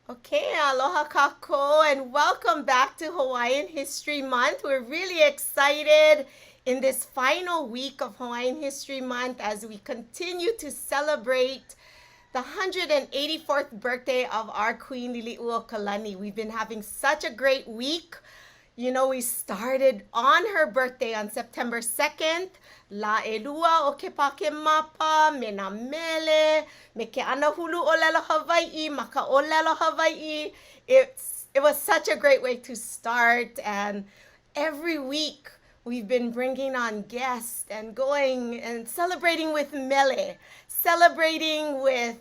Okay, aloha kako, and welcome back to Hawaiian History Month. We're really excited in this final week of Hawaiian History Month as we continue to celebrate the 184th birthday of our Queen Liliuokalani. We've been having such a great week. You know, we started on her birthday on September 2nd. La elua o ke pake mapa, me na mele, me ke ana hulu ʻōlelo Hawaiʻi, ma ka ʻōlelo Hawaiʻi. It was such a great way to start, and every week we've been bringing on guests and going and celebrating with mele, celebrating with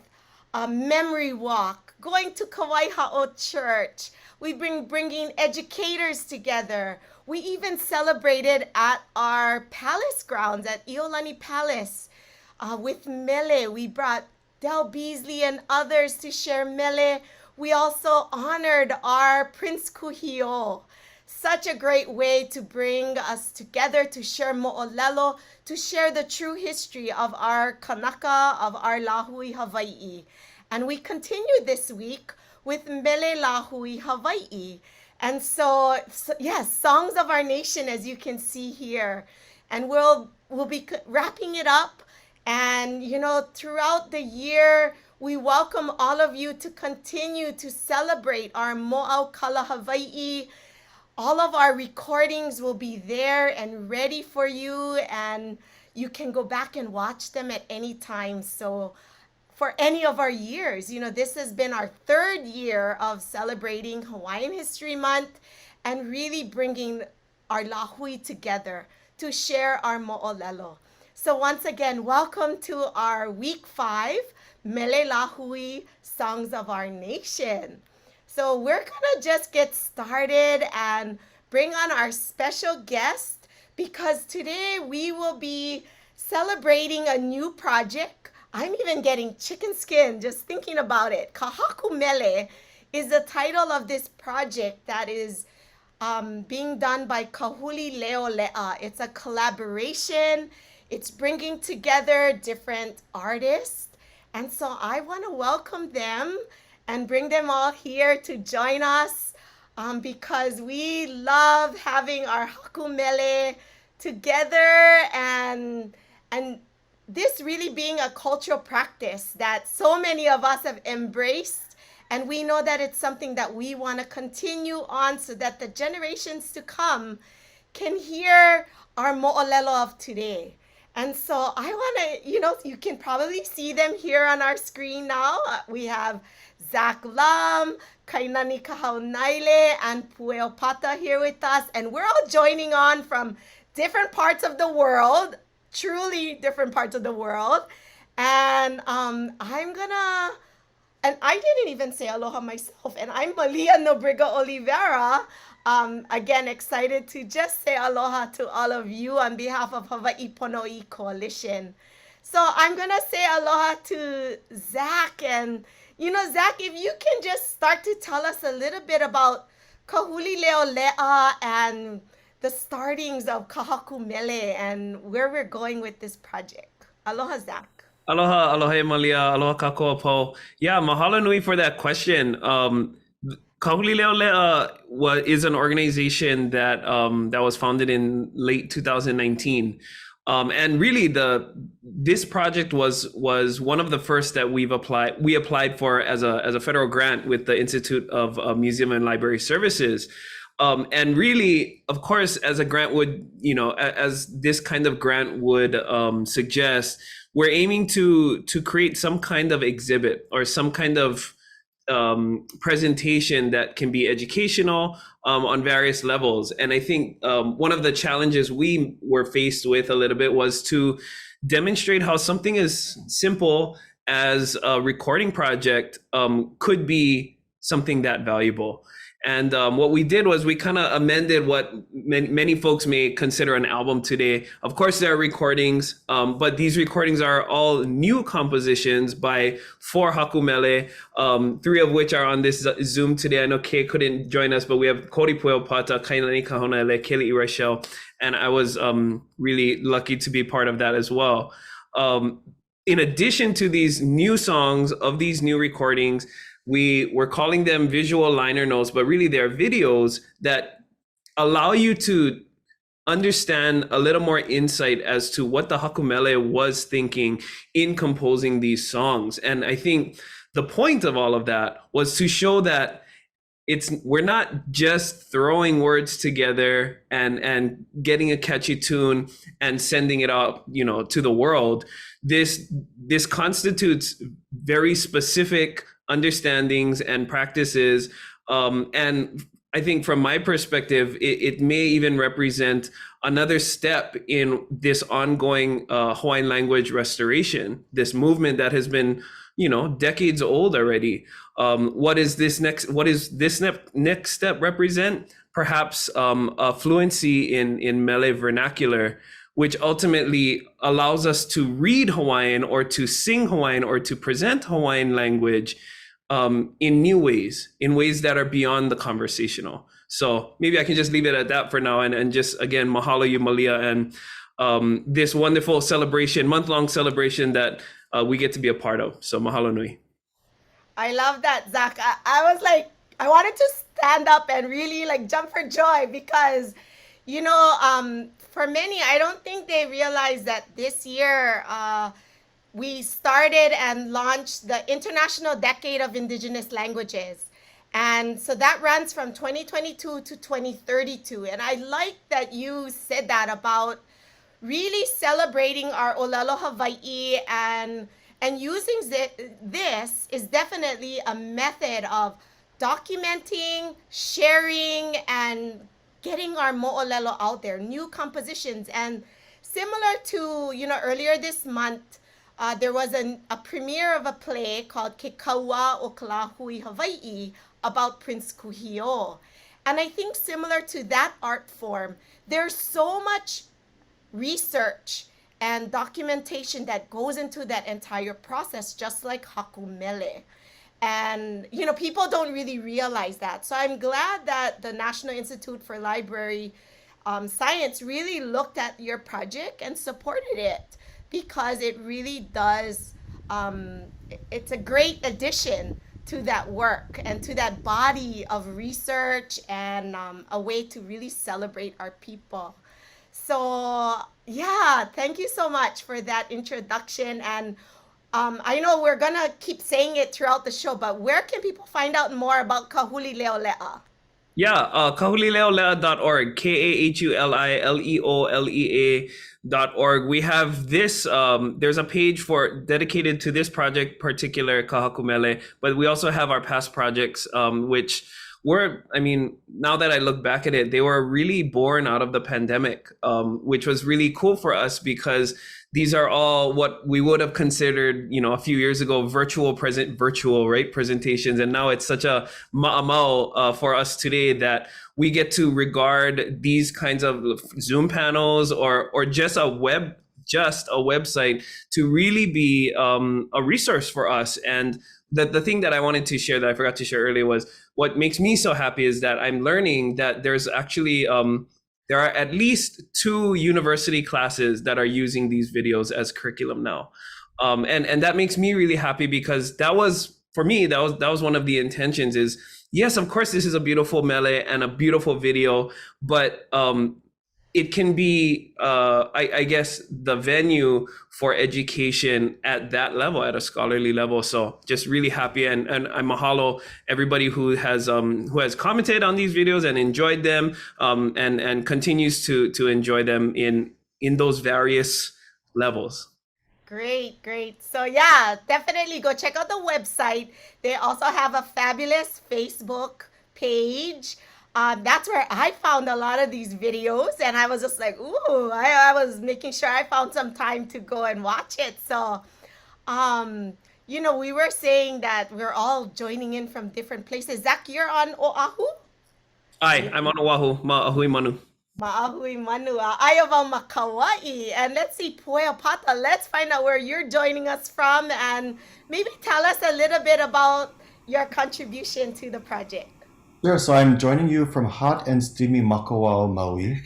a memory walk, going to Kauai Ha'o Church. We've been bringing educators together. We even celebrated at our palace grounds at Iolani Palace with mele. We brought Del Beasley and others to share mele. We also honored our Prince Kuhio. Such a great way to bring us together to share mo'olelo, to share the true history of our kanaka, of our lāhui Hawaiʻi. And we continue this week with Mele Lāhui Hawaiʻi. And so yes, Songs of Our Nation, as you can see here. And we'll be wrapping it up. And, you know, throughout the year, we welcome all of you to continue to celebrate our Mo'aukala Hawaiʻi. All of our recordings will be there and ready for you, and you can go back and watch them at any time. So for any of our years, you know, this has been our third year of celebrating Hawaiian History Month and really bringing our lāhui together to share our mo'olelo. So once again, welcome to our week 5, Mele Lāhui, Songs of Our Nation. So we're gonna just get started and bring on our special guest, because today we will be celebrating a new project. I'm even getting chicken skin just thinking about it. Haku Mele is the title of this project that is being done by Kahuli Leolea. It's a collaboration. It's bringing together different artists. And so I want to welcome them and bring them all here to join us because we love having our Haku Mele together, and this really being a cultural practice that so many of us have embraced, and we know that it's something that we want to continue on so that the generations to come can hear our mo'olelo of today. And so I want to, you know, you can probably see them here on our screen now. We have Zach Lam, Kainani Kahaunaele, and Pueo Pata here with us. And we're all joining on from different parts of the world, truly different parts of the world. And I'm gonna, and I didn't even say aloha myself, and I'm Malia Nobriga Oliveira. Again, excited to just say aloha to all of you on behalf of Hawaii Pono'i Coalition. So I'm gonna say aloha to Zach, and you know, Zach, if you can just start to tell us a little bit about Kahuli Leolea and the startings of Kahaku Mele and where we're going with this project. Aloha, Zach. Aloha, aloha Malia, aloha kakoa po. Yeah, mahalo nui for that question. Kaulileo is an organization that that was founded in late 2019. And really this project was one of the first that we applied for as a federal grant with the Institute of Museum and Library Services. And really, of course, as a grant would, you know, as this kind of grant would suggest, we're aiming to create some kind of exhibit or some kind of presentation that can be educational on various levels. And I think one of the challenges we were faced with a little bit was to demonstrate how something as simple as a recording project could be something that valuable. And what we did was we kind of amended what many folks may consider an album today. Of course, there are recordings, but these recordings are all new compositions by 4 Haku Mele, 3 of which are on this Zoom today. I know Kay couldn't join us, but we have Cody Pueo Pata, Kainani Kahaunaele, Kealiʻi, Reichel, and I was really lucky to be part of that as well. In addition to these new songs of these new recordings, we're calling them visual liner notes, but really they're videos that allow you to understand a little more insight as to what the Haku Mele was thinking in composing these songs. And I think the point of all of that was to show that we're not just throwing words together and getting a catchy tune and sending it out, to the world. This constitutes very specific understandings and practices, and I think from my perspective, it may even represent another step in this ongoing Hawaiian language restoration, this movement that has been, decades old already. What is this next step represent? Perhaps a fluency in Mele vernacular, which ultimately allows us to read Hawaiian or to sing Hawaiian or to present Hawaiian language in new ways, in ways that are beyond the conversational. So maybe I can just leave it at that for now, and just again, mahalo you Malia, and this wonderful celebration, month-long celebration that we get to be a part of. So mahalo nui. I love that, Zach. I was like, I wanted to stand up and really like jump for joy because, for many, I don't think they realize that this year we started and launched the International Decade of Indigenous Languages. And so that runs from 2022 to 2032. And I like that you said that about really celebrating our ʻōlelo Hawaiʻi, and using this is definitely a method of documenting, sharing, and getting our mo'olelo out there, new compositions. And similar to, earlier this month, there was a premiere of a play called Ke Kaua o Ka Lāhui Hawaiʻi about Prince Kuhio. And I think similar to that art form, there's so much research and documentation that goes into that entire process, just like Haku Mele. And, people don't really realize that. So I'm glad that the National Institute for Library Science really looked at your project and supported it, because it really does, it's a great addition to that work and to that body of research, and a way to really celebrate our people. So yeah, thank you so much for that introduction. And I know we're gonna keep saying it throughout the show, but where can people find out more about Kahulileolea? Yeah, kahulileolea.org, KAHULILEOLEA.org. We have this, there's a page dedicated to this project, particular Haku Mele, but we also have our past projects, which were, now that I look back at it, they were really born out of the pandemic, which was really cool for us, because these are all what we would have considered, a few years ago, virtual presentations. And now it's such a ma'amau for us today that we get to regard these kinds of Zoom panels or just a website to really be a resource for us. And the thing that I wanted to share that I forgot to share earlier was, what makes me so happy is that I'm learning that there's actually there are at least 2 university classes that are using these videos as curriculum now, and that makes me really happy, because that was, for me, that was one of the intentions. Is yes, of course, this is a beautiful mele and a beautiful video, but it can be, I guess, the venue for education at that level, at a scholarly level. So just really happy, and I mahalo everybody who has commented on these videos and enjoyed them, and continues to enjoy them in those various levels. Great. So yeah, definitely go check out the website. They also have a fabulous Facebook page. That's where I found a lot of these videos, and I was just like, ooh, I was making sure I found some time to go and watch it. So, we were saying that we're all joining in from different places. Zach, you're on Oahu? I'm on Oahu, ma'ahui manu. Ma'ahui manua, ayawa makawai. And let's see, Pueo Pata, let's find out where you're joining us from, and maybe tell us a little bit about your contribution to the project. Sure, so I'm joining you from hot and steamy Makawao, Maui.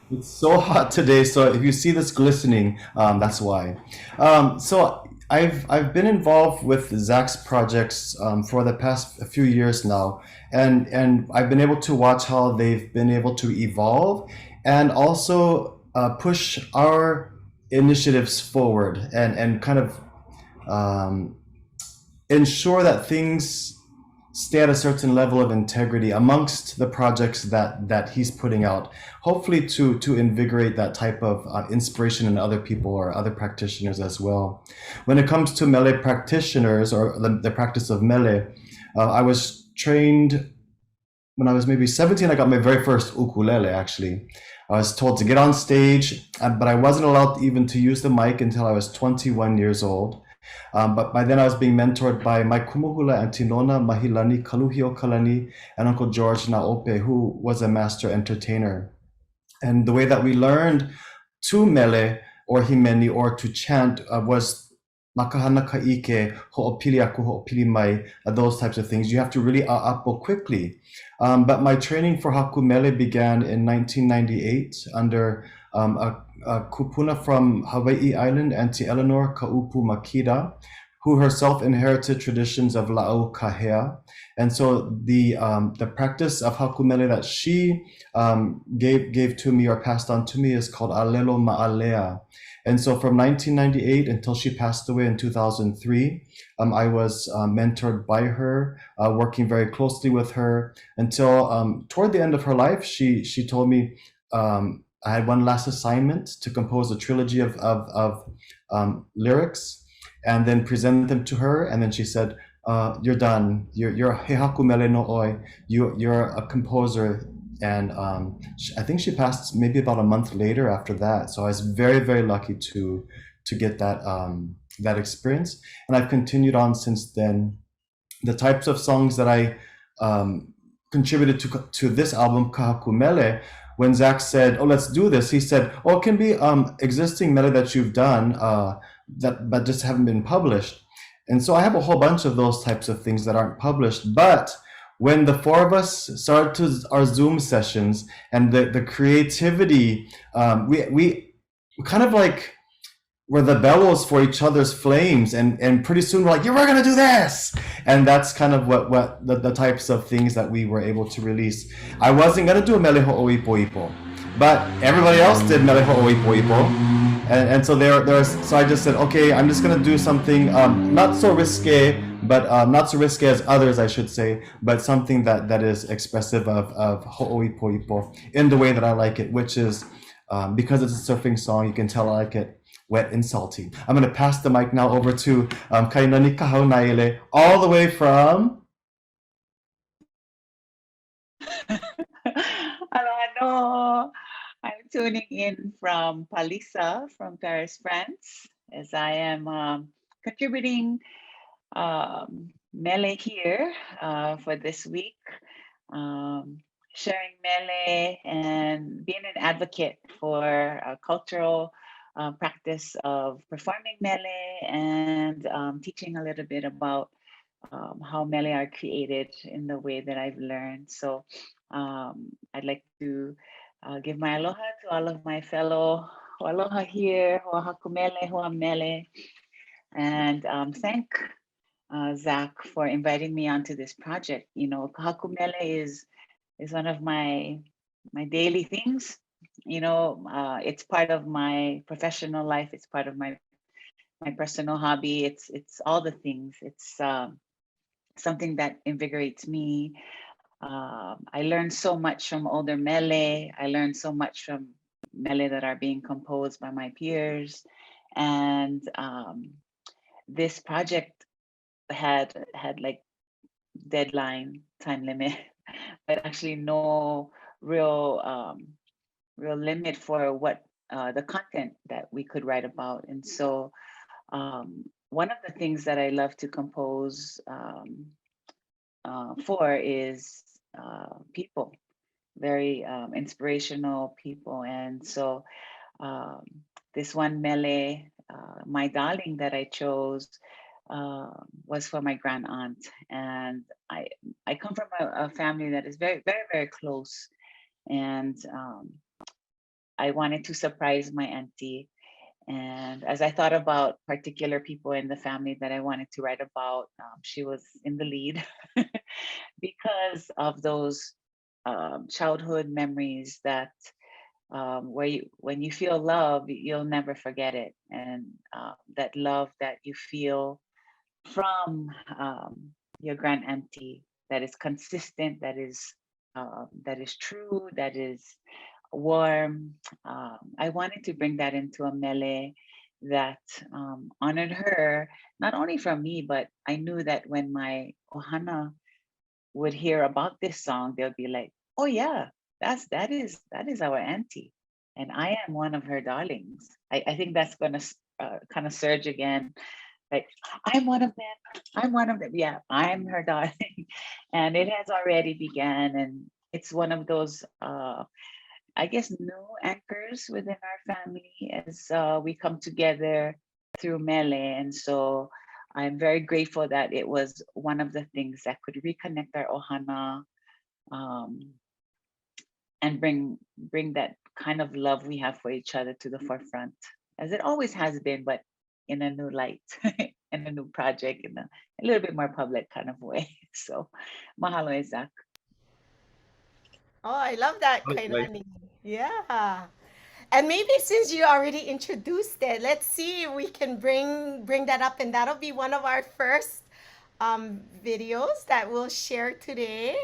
It's so hot today, so if you see this glistening, that's why. So I've been involved with Zach's projects for the past few years now, and I've been able to watch how they've been able to evolve and also push our initiatives forward and kind of ensure that things stay at a certain level of integrity amongst the projects that he's putting out, hopefully to invigorate that type of inspiration in other people or other practitioners as well. When it comes to Mele practitioners or the practice of Mele, I was trained when I was maybe 17. I got my very first ukulele, actually. I was told to get on stage, but I wasn't allowed even to use the mic until I was 21 years old. But by then I was being mentored by my kumuhula Auntie Nona Mahilani Kaluhio Kalani and Uncle George Naope, who was a master entertainer. And the way that we learned to mele or himeni or to chant was makahana kaike, ho'opili aku, ho'opili mai, those types of things. You have to really a'apo quickly. But my training for Haku Mele began in 1998 under a kupuna from Hawaii Island, Auntie Eleanor Kaupu Makida, who herself inherited traditions of la'au kahea. And so the practice of Haku Mele that she gave to me or passed on to me is called ʻōlelo ma'alea. And so from 1998 until she passed away in 2003, I was mentored by her, working very closely with her until toward the end of her life, she told me I had one last assignment to compose a trilogy of lyrics and then present them to her. And then she said, you're done. You're he Haku Mele no oi. You're a composer. And I think she passed maybe about a month later after that. So I was very, very lucky to get that experience. And I've continued on since then. The types of songs that I contributed to this album, Haku Mele, when Zach said, oh, let's do this, he said, oh, it can be existing mele that you've done but just haven't been published. And so I have a whole bunch of those types of things that aren't published. But when the four of us started our Zoom sessions and the creativity, we kind of like were the bellows for each other's flames, and pretty soon we're like, yeah, we're gonna do this, and that's kind of what the types of things that we were able to release. I wasn't gonna do a mele ho'oipoipo, but everybody else did mele ho'oipoipo, and so so I just said, okay, I'm just gonna do something not so risque, but not so risque as others, I should say, but something that is expressive of ho'oipoipo in the way that I like it, which is because it's a surfing song, you can tell I like it wet and salty. I'm going to pass the mic now over to Kainani Kahaunaele, all the way from... Hello. I'm tuning in from Palisa, from Paris, France, as I am contributing mele here for this week, sharing mele and being an advocate for cultural practice of performing mele and teaching a little bit about how mele are created in the way that I've learned. So I'd like to give my aloha to all of my fellow aloha here, hoa Haku Mele, hoa mele, and thank Zach for inviting me onto this project. You know, Haku Mele is one of my daily things. You know, it's part of my professional life. It's part of my personal hobby. It's all the things. It's something that invigorates me. I learned so much from older mele. I learned so much from mele that are being composed by my peers. And this project had like deadline, time limit, but actually no real limit for what the content that we could write about. And so one of the things that I love to compose for is people, very inspirational people. And so this one mele, my darling, that I chose was for my grand aunt. And I come from a family that is very, very, very close. And I wanted to surprise my auntie. And as I thought about particular people in the family that I wanted to write about, she was in the lead because of those childhood memories that when you feel love, you'll never forget it. And that love that you feel from your grand auntie, that is consistent, that is true, that is warm. I wanted to bring that into a mele that honored her, not only from me, but I knew that when my ohana would hear about this song, they'll be like, "Oh yeah, that is our auntie, and I am one of her darlings." I think that's gonna kind of surge again. Like, I'm one of them. I'm one of them. Yeah, I'm her darling, and it has already began, and it's one of those I guess new anchors within our family as we come together through mele. And so I'm very grateful that it was one of the things that could reconnect our ohana and bring that kind of love we have for each other to the forefront, as it always has been, but in a new light, in a new project, in a little bit more public kind of way. So mahalo, Zach. Oh, I love that, Kainani. Yeah. And maybe since you already introduced it, let's see if we can bring that up, and that'll be one of our first videos that we'll share today.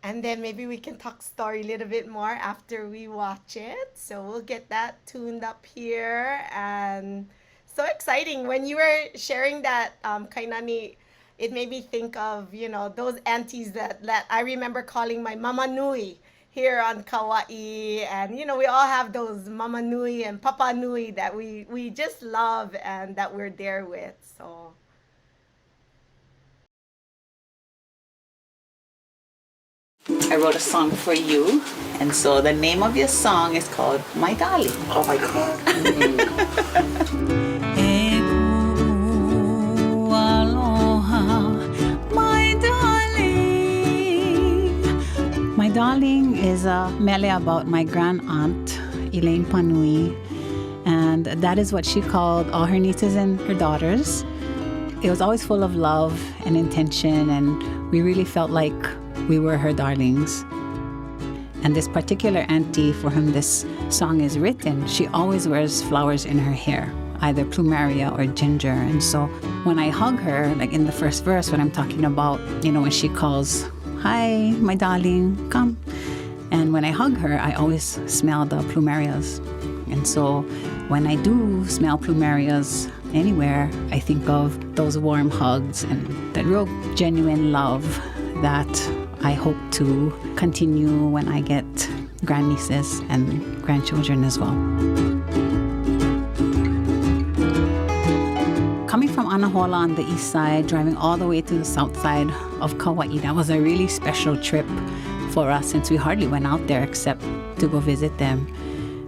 And then maybe we can talk story a little bit more after we watch it. So we'll get that tuned up here. And so exciting. When you were sharing that, Kainani, it made me think of, those aunties that I remember calling my Mama Nui here on Kauai. And, we all have those Mama Nui and Papa Nui that we just love and that we're there with. So I wrote a song for you, and so the name of your song is called My Darling. Oh my God. My darling. My darling is a mele about my grand aunt, Elaine Panui, and that is what she called all her nieces and her daughters. It was always full of love and intention, and we really felt like we were her darlings. And this particular auntie for whom this song is written, she always wears flowers in her hair, either plumeria or ginger. And so when I hug her, like in the first verse, when I'm talking about, when she calls, "Hi, my darling, come." And when I hug her, I always smell the plumerias. And so when I do smell plumerias anywhere, I think of those warm hugs and that real genuine love that I hope to continue when I get grandnieces and grandchildren as well. Coming from Anahola on the east side, driving all the way to the south side of Kauai, that was a really special trip for us since we hardly went out there except to go visit them.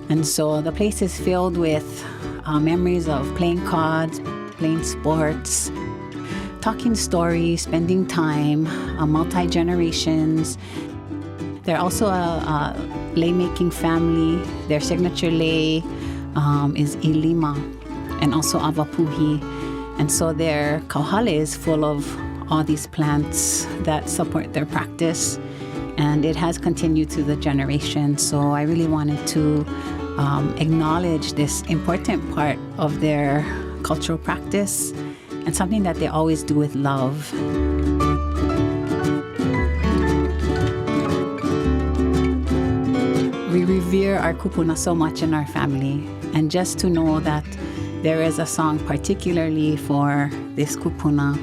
And so the place is filled with memories of playing cards, playing sports, talking stories, spending time, multi-generations. They're also a lei-making family. Their signature lei is ilima and also avapuhi. And so their kauhale is full of all these plants that support their practice. And it has continued through the generations. So I really wanted to acknowledge this important part of their cultural practice and something that they always do with love. We revere our kupuna so much in our family, and just to know that there is a song particularly for this kupuna,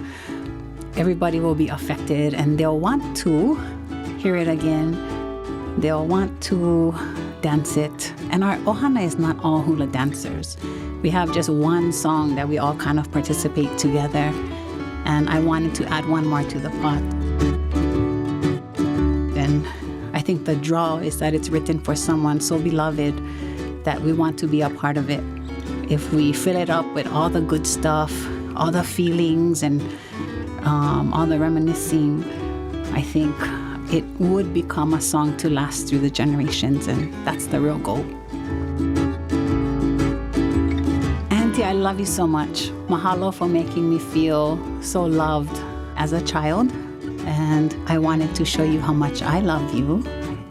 everybody will be affected and they'll want to hear it again. They'll want to dance it. And our ohana is not all hula dancers. We have just one song that we all kind of participate together. And I wanted to add one more to the pot. And I think the draw is that it's written for someone so beloved that we want to be a part of it. If we fill it up with all the good stuff, all the feelings and all the reminiscing, I think it would become a song to last through the generations, and that's the real goal. Auntie, I love you so much. Mahalo for making me feel so loved as a child. And I wanted to show you how much I love you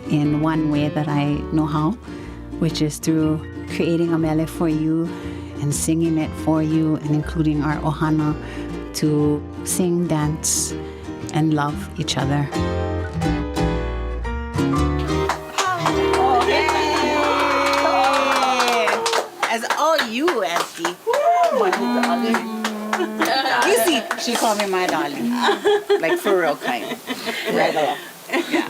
in one way that I know how, which is through creating a mele for you and singing it for you and including our ohana to sing, dance, and love each other. As all you, Auntie. My darling. You see, she called me my darling. Like for real kind. Regular. Yeah.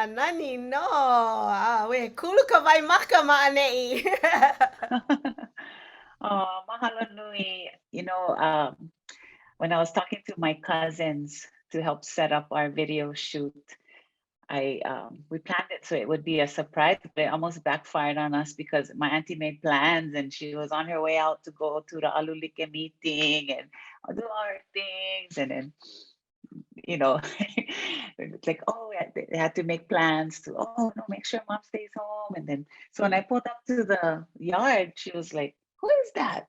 Nani no. We kulu ka vai maka ma'anei. Oh, mahalo nui. When I was talking to my cousins to help set up our video shoot, we planned it so it would be a surprise, but it almost backfired on us because my auntie made plans and she was on her way out to go to the Alulike meeting and do all her things. And then, it's like, oh, they had to make plans to, oh, no, make sure mom stays home. And then, so when I pulled up to the yard, she was like, who is that?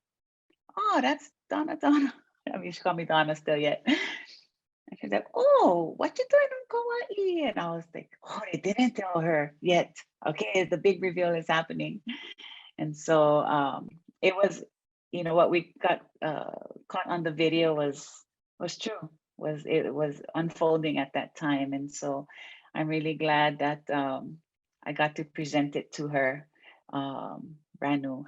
Oh, that's Donna. I mean, she called me Donna still yet. And she's like, oh, what you doing on Kauai? And I was like, oh, they didn't tell her yet. Okay, the big reveal is happening. And so it was, what we got caught on the video was true. It was unfolding at that time. And so I'm really glad that I got to present it to her, brand new.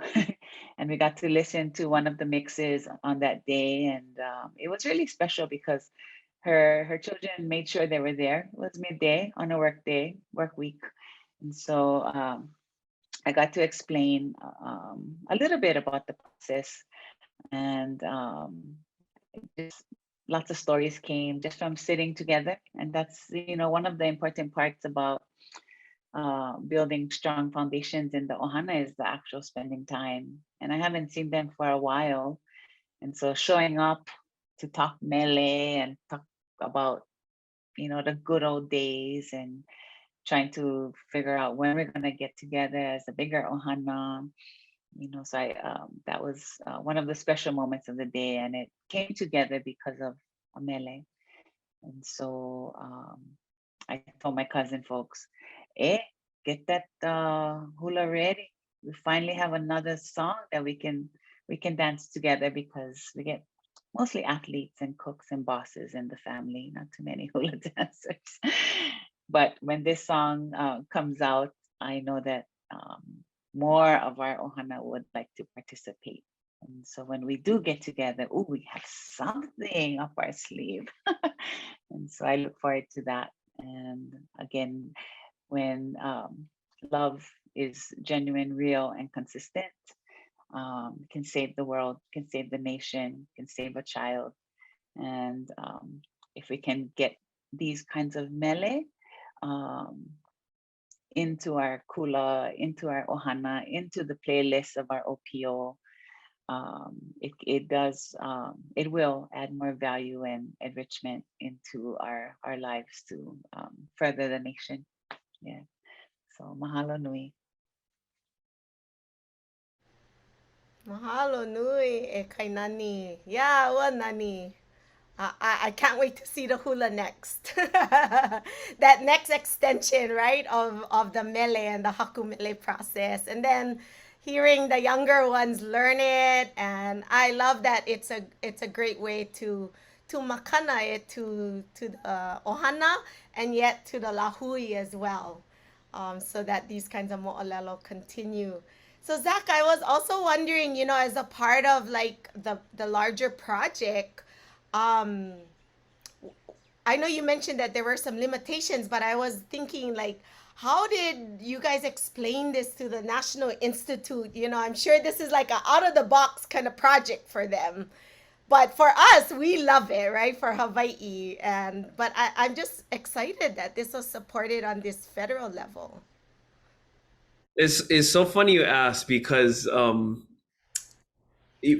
And we got to listen to one of the mixes on that day. And it was really special because her children made sure they were there. It was midday on a work week. And so I got to explain a little bit about the process, and just lots of stories came just from sitting together. And that's, one of the important parts about building strong foundations in the ohana is the actual spending time. And I haven't seen them for a while. And so showing up to talk mele and talk about, the good old days and trying to figure out when we're going to get together as a bigger ohana, so that was one of the special moments of the day, and it came together because of a mele. And so I told my cousin folks, get that hula ready. We finally have another song that we can dance together, because we get mostly athletes and cooks and bosses in the family, not too many hula dancers. But when this song comes out, I know that more of our ohana would like to participate. And so when we do get together, we have something up our sleeve. And so I look forward to that. And again, when love is genuine, real, and consistent, can save the world, can save the nation, can save a child. And if we can get these kinds of mele into our kula, into our ohana, into the playlist of our OPO, it will add more value and enrichment into our lives to further the nation. Yeah. So mahalo nui. Mahalo nui e Kainani. Yeah, wa nani. I can't wait to see the hula next. That next extension, right, of the mele and the Haku Mele process. And then hearing the younger ones learn it. And I love that it's a great way to makana it to the ohana and yet to the lāhui as well. So that these kinds of mo'olelo continue. So Zach, I was also wondering, as a part of like the larger project, I know you mentioned that there were some limitations, but I was thinking like, how did you guys explain this to the National Institute? I'm sure this is like an out of the box kind of project for them. But for us, we love it, right? For Hawaii. But I'm just excited that this was supported on this federal level. It's so funny you ask, because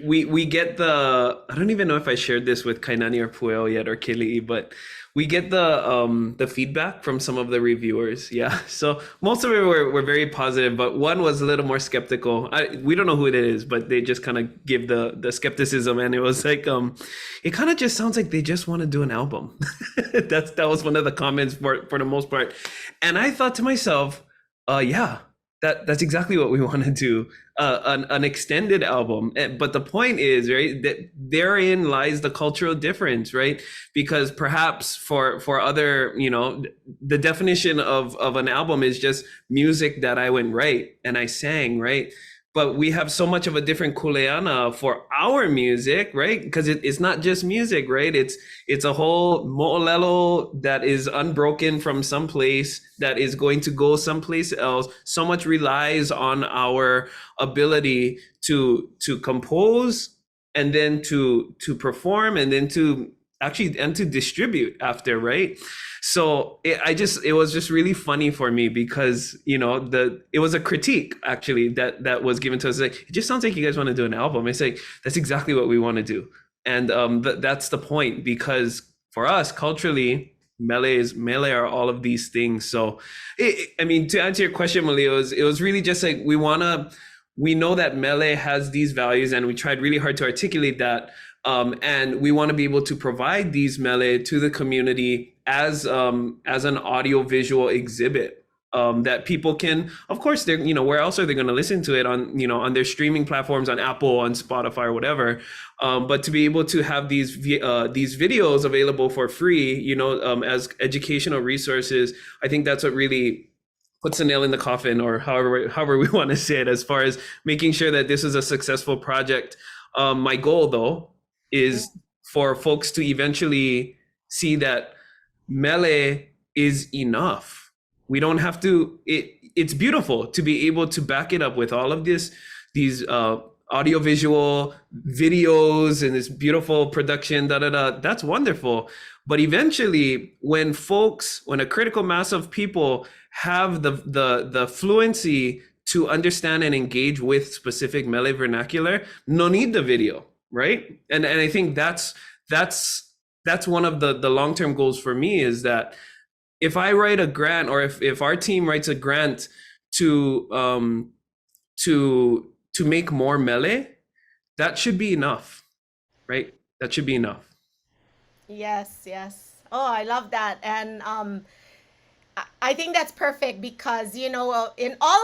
we get I don't even know if I shared this with Kainani or Pueo yet or Kealiʻi, but we get the feedback from some of the reviewers. Yeah. So most of it were very positive, but one was a little more skeptical. We don't know who it is, but they just kind of give the skepticism, and it was like, it kind of just sounds like they just want to do an album. That was one of the comments for the most part. And I thought to myself, yeah, that's exactly what we want to do. An extended album. But the point is, right, that therein lies the cultural difference, right? Because perhaps for other, the definition of an album is just music that I went write and I sang, right? But we have so much of a different kuleana for our music, right? Because it's not just music, right? It's a whole ʻōlelo that is unbroken from someplace that is going to go someplace else. So much relies on our ability to compose, and then to perform, and then to distribute after, right? So it was just really funny for me because, it was a critique actually that was given to us. Like, it just sounds like you guys want to do an album. It's like, that's exactly what we want to do. And that's the point, because for us culturally, Mele are all of these things. So, to answer your question, Mele, it was really just like, we know that Mele has these values, and we tried really hard to articulate that. And we want to be able to provide these mele to the community as an audio-visual exhibit that people can, of course, where else are they going to listen to it on their streaming platforms, on Apple, on Spotify, or whatever. But to be able to have these videos available for free, as educational resources, I think that's what really puts a nail in the coffin, or however we want to say it, as far as making sure that this is a successful project. My goal, though, is for folks to eventually see that mele is enough. We don't have to, it's beautiful to be able to back it up with all of these audiovisual videos and this beautiful production, that's wonderful. But eventually, when a critical mass of people have the fluency to understand and engage with specific mele vernacular, no need the video. Right. And I think that's one of the long-term goals for me, is that if I write a grant, or if our team writes a grant to make more mele, that should be enough. Right. That should be enough. Yes. Oh, I love that. And I think that's perfect, because in all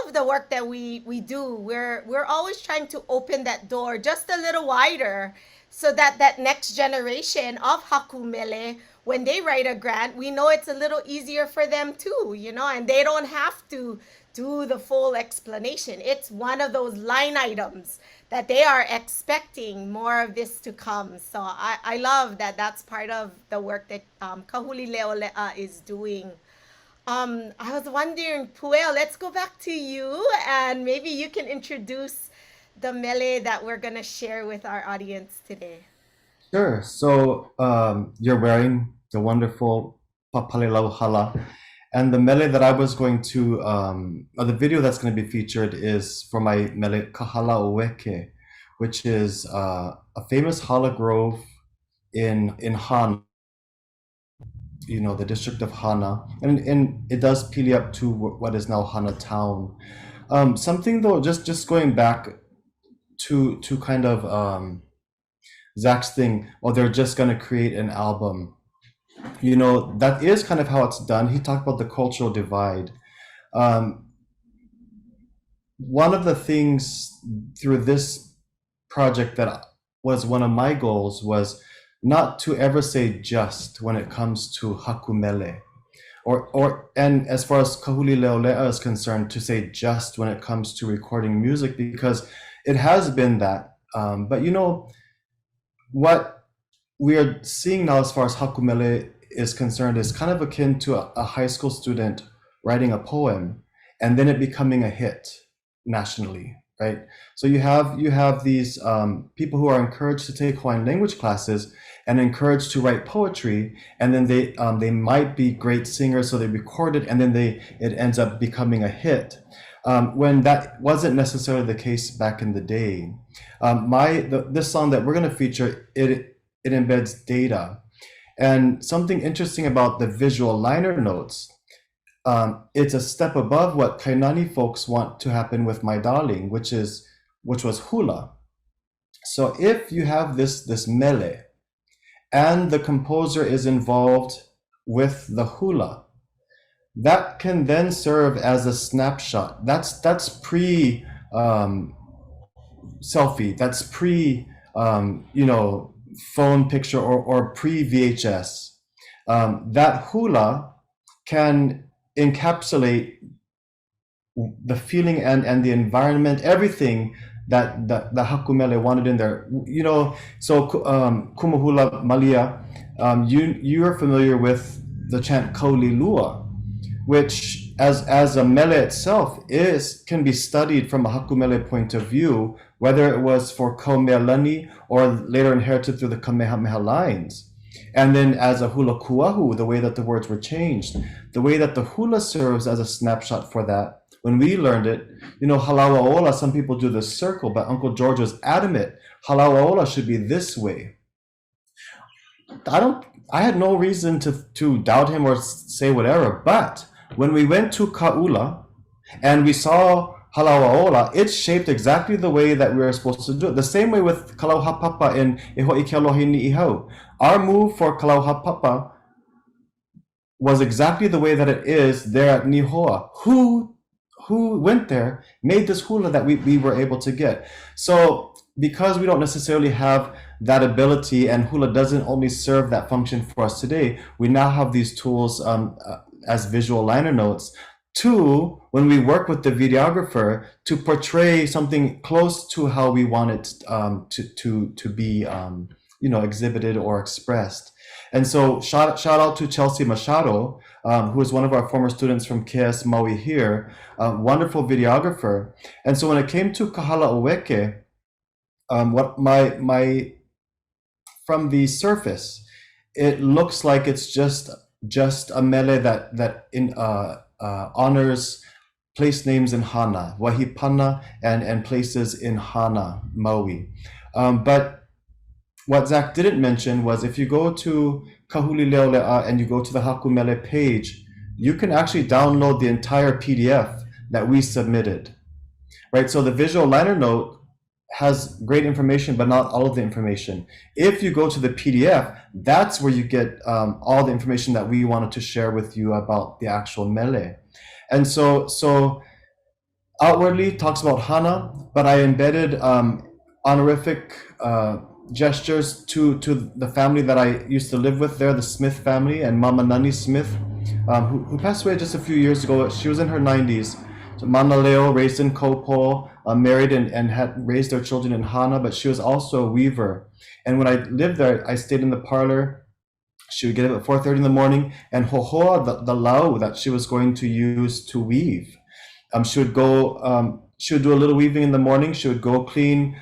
of the work that we do, we're always trying to open that door just a little wider, so that next generation of Haku Mele, when they write a grant, we know it's a little easier for them too, and they don't have to do the full explanation. It's one of those line items that they are expecting more of this to come. So I love that that's part of the work that Kahuli is doing. I was wondering, Pueo, let's go back to you, and maybe you can introduce the mele that we're going to share with our audience today. Sure. So you're wearing the wonderful papalelauhala hala, and the mele that I was going to, or the video that's going to be featured, is for my mele kahala oweke, which is a famous hala grove in Hana, the district of Hana, and it does pili up to what is now Hana town. Something though, just going back to kind of Zach's thing, they're just going to create an album. That is kind of how it's done. He talked about the cultural divide. One of the things through this project that was one of my goals was not to ever say just when it comes to Haku Mele, and as far as Kahuli Leolea is concerned, to say just when it comes to recording music, because it has been that. But what we are seeing now as far as Haku Mele is concerned is kind of akin to a high school student writing a poem and then it becoming a hit nationally. Right, so you have these people who are encouraged to take Hawaiian language classes and encouraged to write poetry, and then they might be great singers, so they record it, and then it ends up becoming a hit. when that wasn't necessarily the case back in the day. This song that we're going to feature, it embeds data. And something interesting about the visual liner notes, it's a step above what Kainani folks want to happen with My Darling, which was hula. So if you have this mele, and the composer is involved with the hula, that can then serve as a snapshot. That's pre selfie. That's pre phone picture or pre VHS. That hula can encapsulate the feeling and the environment, everything that the Haku Mele wanted in there. So Kumahula Malia, you are familiar with the chant Kaulilua, which as a mele itself can be studied from a Haku Mele point of view, whether it was for Kaumealani or later inherited through the Kamehameha lines. And then as a hula kuahu, the way that the words were changed, the way that the hula serves as a snapshot for that. When we learned it, halauaola, some people do the circle, but Uncle George was adamant, halauaola should be this way. I had no reason to doubt him or say whatever, but when we went to Ka'ula and we saw halauaola, it's shaped exactly the way that we were supposed to do it. The same way with Kalauhapapa in Ihoi Kealohi Ni'ihau. Our move for Kalauhapapa was exactly the way that it is there at Nihoa. Who went there, made this hula that we were able to get. So because we don't necessarily have that ability, and hula doesn't only serve that function for us today, we now have these tools as visual liner notes to, when we work with the videographer, to portray something close to how we want it to be exhibited or expressed. And so shout out to Chelsea Machado, who is one of our former students from KS Maui here, a wonderful videographer. And so when it came to Kahala Oweke, what my from the surface, it looks like it's just a mele that honors place names in Hana, Wahipana, and places in Hana, Maui. But what Zach didn't mention was if you go to Kahuli Leolea and you go to the Haku Mele page, you can actually download the entire PDF that we submitted, right? So the visual liner note has great information, but not all of the information. If you go to the PDF, that's where you get all the information that we wanted to share with you about the actual mele. And so outwardly talks about Hana, but I embedded honorific gestures to the family that I used to live with there, the Smith family, and Mama Nani Smith, who passed away just a few years ago. She was in her 90s. So Mana Leo, raised in Kopo, married and had raised their children in Hana, but she was also a weaver. And when I lived there, I stayed in the parlor. She would get up at 4:30 in the morning and hohoa the lau that she was going to use to weave. She would do a little weaving in the morning. She would go clean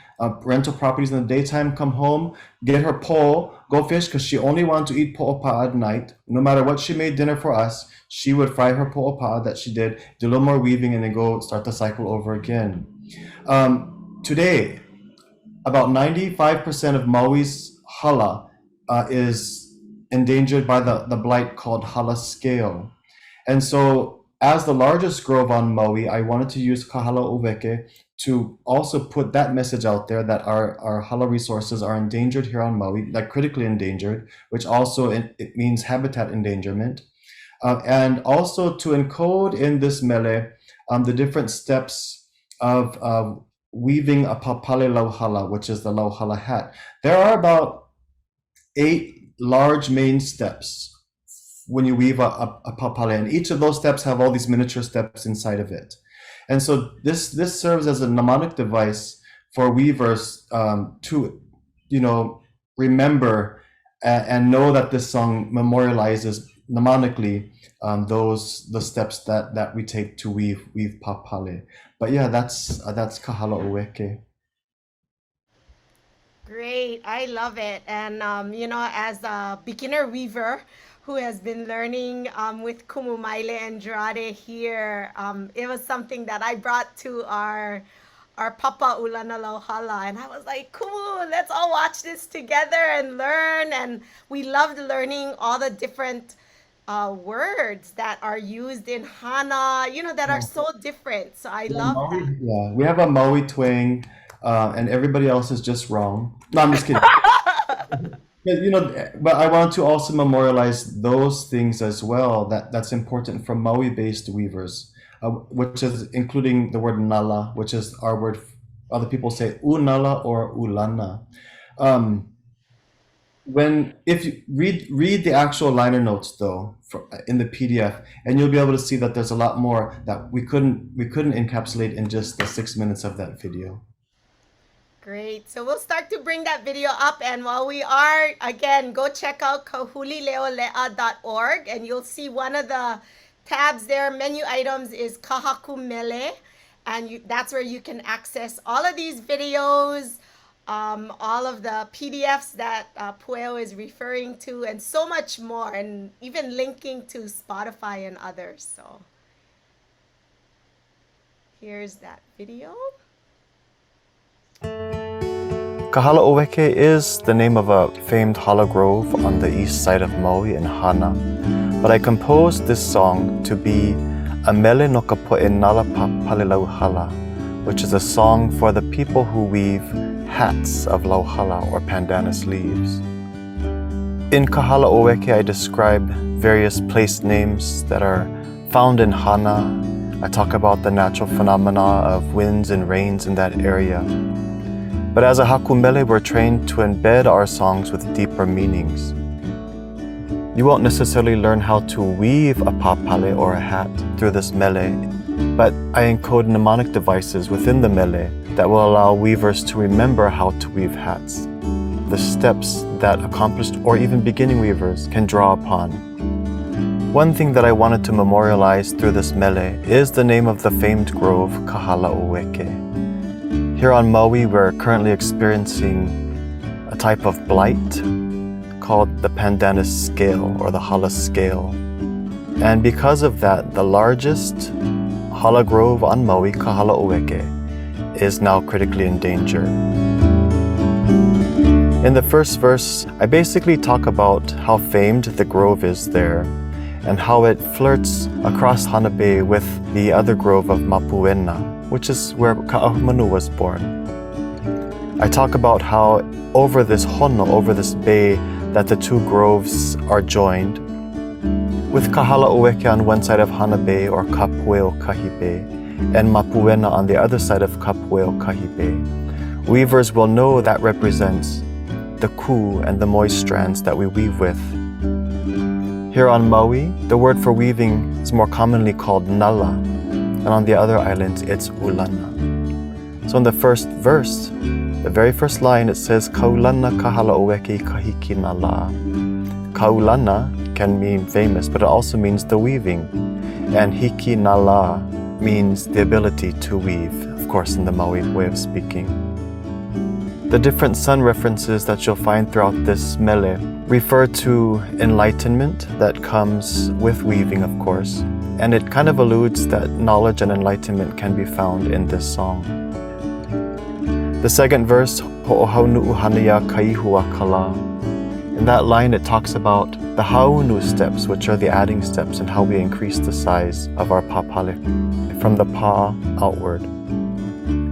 rental properties in the daytime, come home, get her po, go fish, because she only wanted to eat po'opa at night. No matter what she made dinner for us, she would fry her po'opa that she did, do a little more weaving, and then go start the cycle over again. Today, about 95% of Maui's hala is endangered by the blight called hala scale. And so as the largest grove on Maui, I wanted to use Kahala Oweke to also put that message out there that our hala resources are endangered here on Maui, like critically endangered, which also it means habitat endangerment. And also to encode in this mele the different steps of weaving a papale lauhala, which is the lauhala hat. There are about 8 large main steps when you weave a papale, and each of those steps have all these miniature steps inside of it. And so this serves as a mnemonic device for weavers to remember and know that this song memorializes mnemonically the steps that we take to weave papale. But yeah, that's Kahala Oweke. Great, I love it. And as a beginner weaver who has been learning with Kumumaile and Jurade here. It was something that I brought to our Papa Ulana Lauhala, and I was like, cool, let's all watch this together and learn. And we loved learning all the different words that are used in Hana, that are so different. So I love that. Yeah, we have a Maui twang, and everybody else is just wrong. No, I'm just kidding. But I want to also memorialize those things as well. That's important from Maui-based weavers. Which is including the word nala, which is our word. Other people say unala or ulana. If you read the actual liner notes though in the PDF, and you'll be able to see that there's a lot more that we couldn't encapsulate in just the 6 minutes of that video. Great. So we'll start to bring that video up, and while we are, again, go check out kahulileolea.org, and you'll see one of the tabs there, menu items, is Haku Mele, and that's where you can access all of these videos, all of the PDFs that Pueo is referring to, and so much more, and even linking to Spotify and others. So here's that video. Kahaunaele is the name of a famed hala grove on the east side of Maui in Hana. But I composed this song to be a mele no ka poe nala papale lauhala, which is a song for the people who weave hats of lauhala or pandanus leaves. In Kahaunaele, I describe various place names that are found in Hana. I talk about the natural phenomena of winds and rains in that area. But as a Haku Mele, we're trained to embed our songs with deeper meanings. You won't necessarily learn how to weave a papale or a hat through this mele, but I encode mnemonic devices within the mele that will allow weavers to remember how to weave hats, the steps that accomplished or even beginning weavers can draw upon. One thing that I wanted to memorialize through this mele is the name of the famed grove Kahaunaele. Here on Maui, we're currently experiencing a type of blight called the pandanus scale or the hala scale. And because of that, the largest hala grove on Maui, Kahaunaele, is now critically endangered. In the first verse, I basically talk about how famed the grove is there and how it flirts across Hana Bay with the other grove of Mapuena, which is where Ka'ahumanu was born. I talk about how over this hono, over this bay, that the two groves are joined, with Kahaunaele on one side of Hana Bay or Ka Pueo Kahi Bay, and Mapuena on the other side of Ka Pueo Kahi Bay. Weavers will know that represents the ku and the moist strands that we weave with. Here on Maui, the word for weaving is more commonly called nala, and on the other islands it's ulana. So in the first verse, the very first line, it says Kaulana Kahaunaele kahiki nala. Kaulana can mean famous, but it also means the weaving. And hiki nala means the ability to weave, of course, in the Maui way of speaking. The different sun references that you'll find throughout this mele refer to enlightenment that comes with weaving, of course. And it kind of alludes that knowledge and enlightenment can be found in this song. The second verse, Ho'ohaunu hanaya kaihua kala. In that line, it talks about the haunu steps, which are the adding steps, and how we increase the size of our papale from the pa outward.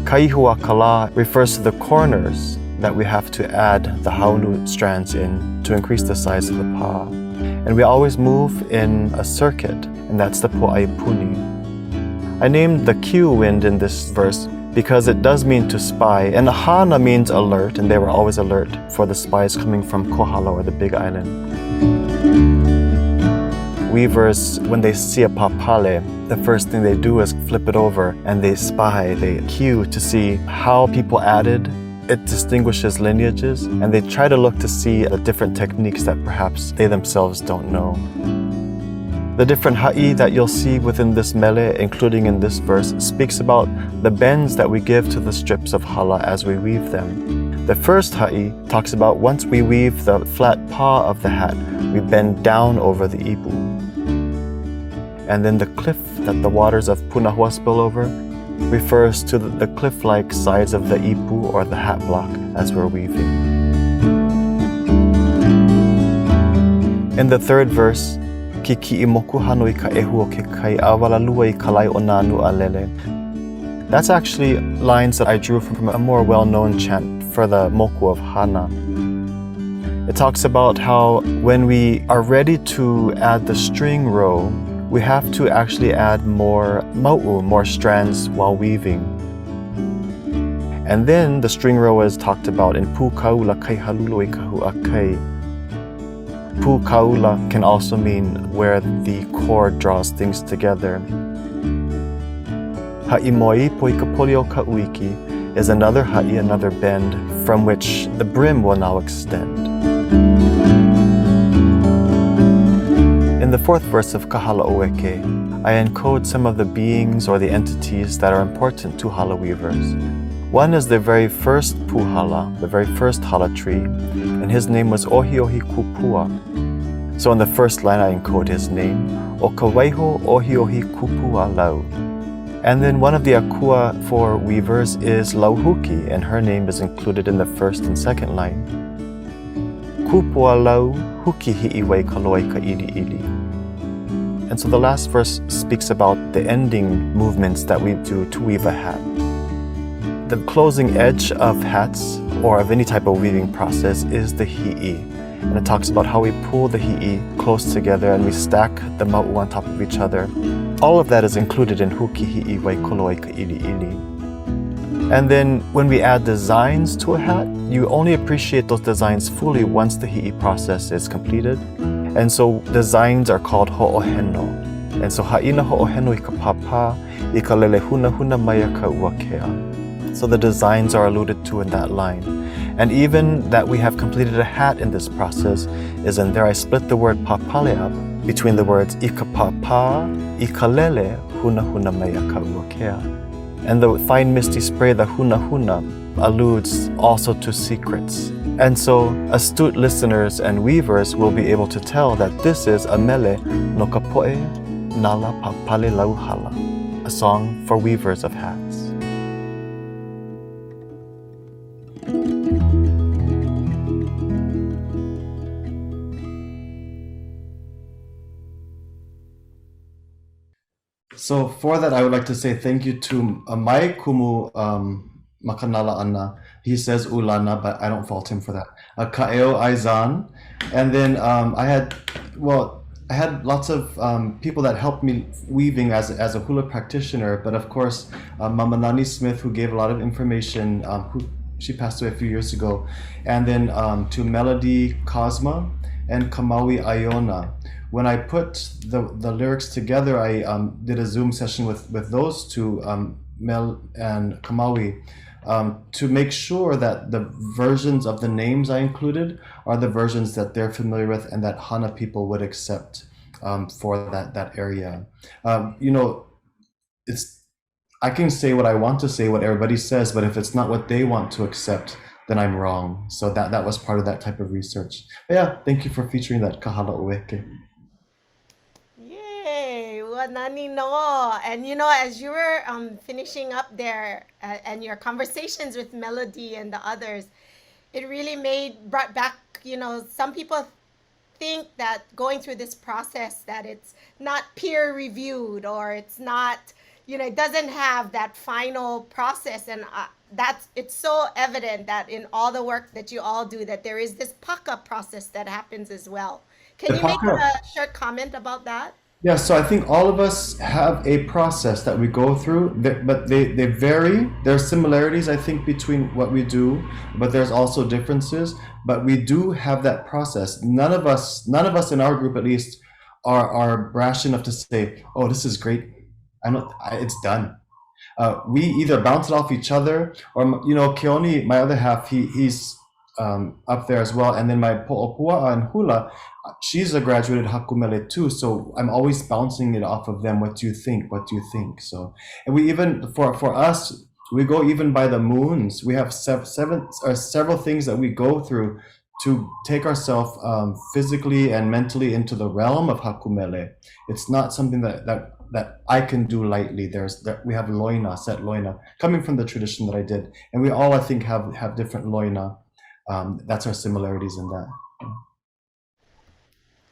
Kaihua kala refers to the corners that we have to add the haunu strands in to increase the size of the pa. And we always move in a circuit, and that's the po'aipuni. I named the Q wind in this verse because it does mean to spy, and hana means alert, and they were always alert for the spies coming from Kohala or the Big Island. Weavers, when they see a papale, the first thing they do is flip it over and they spy, they cue to see how people added. It distinguishes lineages, and they try to look to see the different techniques that perhaps they themselves don't know. The different ha'i that you'll see within this mele, including in this verse, speaks about the bends that we give to the strips of hala as we weave them. The first ha'i talks about once we weave the flat pa of the hat, we bend down over the ipu. And then the cliff that the waters of Punahua spill over refers to the cliff-like sides of the ipu or the hat block as we're weaving. In the third verse, Kiki imoku hanui ka ehu o ke kai awalalua I kalai o nanu alele. That's actually lines that I drew from a more well-known chant for the moku of Hana. It talks about how when we are ready to add the string row, we have to actually add more mau'u, more strands while weaving. And then the string row is talked about in pu kaula kai halulu I kahu akai. Pu kaula can also mean where the cord draws things together. Ha'imoi poikapolio ka'uiki is another ha'i, another bend, from which the brim will now extend. In the fourth verse of Kahala'oeke, I encode some of the beings or the entities that are important to hala weavers. One is the very first puhala, the very first hala tree, and his name was Ohiohi Kupua. So in the first line I encode his name, O Kawaiho Ohiohi Kupua Lau. And then one of the akua for weavers is Lauhuki, and her name is included in the first and second line. Kupua Lau Huki Hi'iwei Kaloi Kailiʻi. And so the last verse speaks about the ending movements that we do to weave a hat. The closing edge of hats or of any type of weaving process is the hi'i. And it talks about how we pull the hi'i close together and we stack the ma'u on top of each other. All of that is included in huki hi'iwai koloi kailiʻi. And then when we add designs to a hat, you only appreciate those designs fully once the hi'i process is completed. And so designs are called ho'oheno. And so ha'ina ho'oheno I ka papa, I ka lele huna huna maya ka uakea. So the designs are alluded to in that line. And even that we have completed a hat in this process is in there. I split the word papale up between the words I ka papa, I ka lele huna huna maya ka uakea. And the fine misty spray, the huna huna, alludes also to secrets. And so astute listeners and weavers will be able to tell that this is a mele no ka poe nala papale lauhala, a song for weavers of hats. So for that, I would like to say thank you to Mai Kumu Makanala Anna. He says Ulana, but I don't fault him for that. Kaeo Aizan. And then I had lots of people that helped me weaving as a hula practitioner. But of course, Mama Nani Smith, who gave a lot of information, she passed away a few years ago. And then to Melody Cosma and Kamawi Iona. When I put the lyrics together, I did a Zoom session with those two, Mel and Kamawi, to make sure that the versions of the names I included are the versions that they're familiar with and that Hana people would accept for that area. I can say what I want to say, what everybody says, but if it's not what they want to accept, then I'm wrong. So that was part of that type of research. But yeah, thank you for featuring that Kahala'oeke. Nani no. And as you were finishing up there and your conversations with Melody and the others, it really brought back, some people think that going through this process that it's not peer reviewed or it's not, it doesn't have that final process. And it's so evident that in all the work that you all do, that there is this paka process that happens as well. Can you make a short comment about that? Yeah, so I think all of us have a process that we go through, but they vary. There are similarities, I think, between what we do, but there's also differences. But we do have that process. None of us in our group, at least, are brash enough to say, "Oh, this is great. It's done." We either bounce it off each other, or Keoni, my other half, he's up there as well, and then my po'opua and hula. She's a graduated Haku Mele too, so I'm always bouncing it off of them. What do you think? What do you think? So, and we even for us, we go even by the moons. We have several things that we go through to take ourselves physically and mentally into the realm of Haku Mele. It's not something that I can do lightly. We have loina, set loina, coming from the tradition that I did, and we all, I think, have different loina. That's our similarities in that.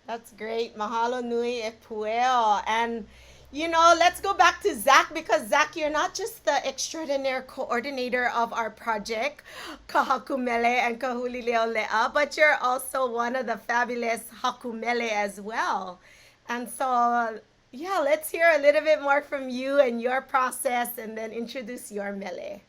That's great. Mahalo nui e pueo. And, let's go back to Zach, because Zach, you're not just the extraordinaire coordinator of our project, Kahaku Mele and Kahulileolea, but you're also one of the fabulous Haku Mele as well. And so, yeah, let's hear a little bit more from you and your process, and then introduce your mele.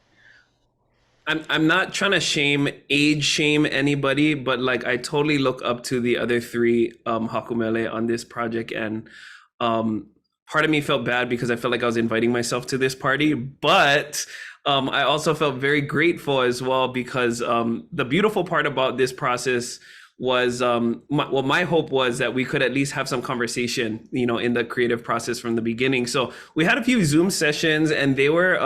I'm not trying to age shame anybody, but like I totally look up to the other three Haku Mele on this project, and part of me felt bad because I felt like I was inviting myself to this party, but I also felt very grateful as well, because the beautiful part about this process was my hope was that we could at least have some conversation, in the creative process from the beginning. So we had a few Zoom sessions, and they were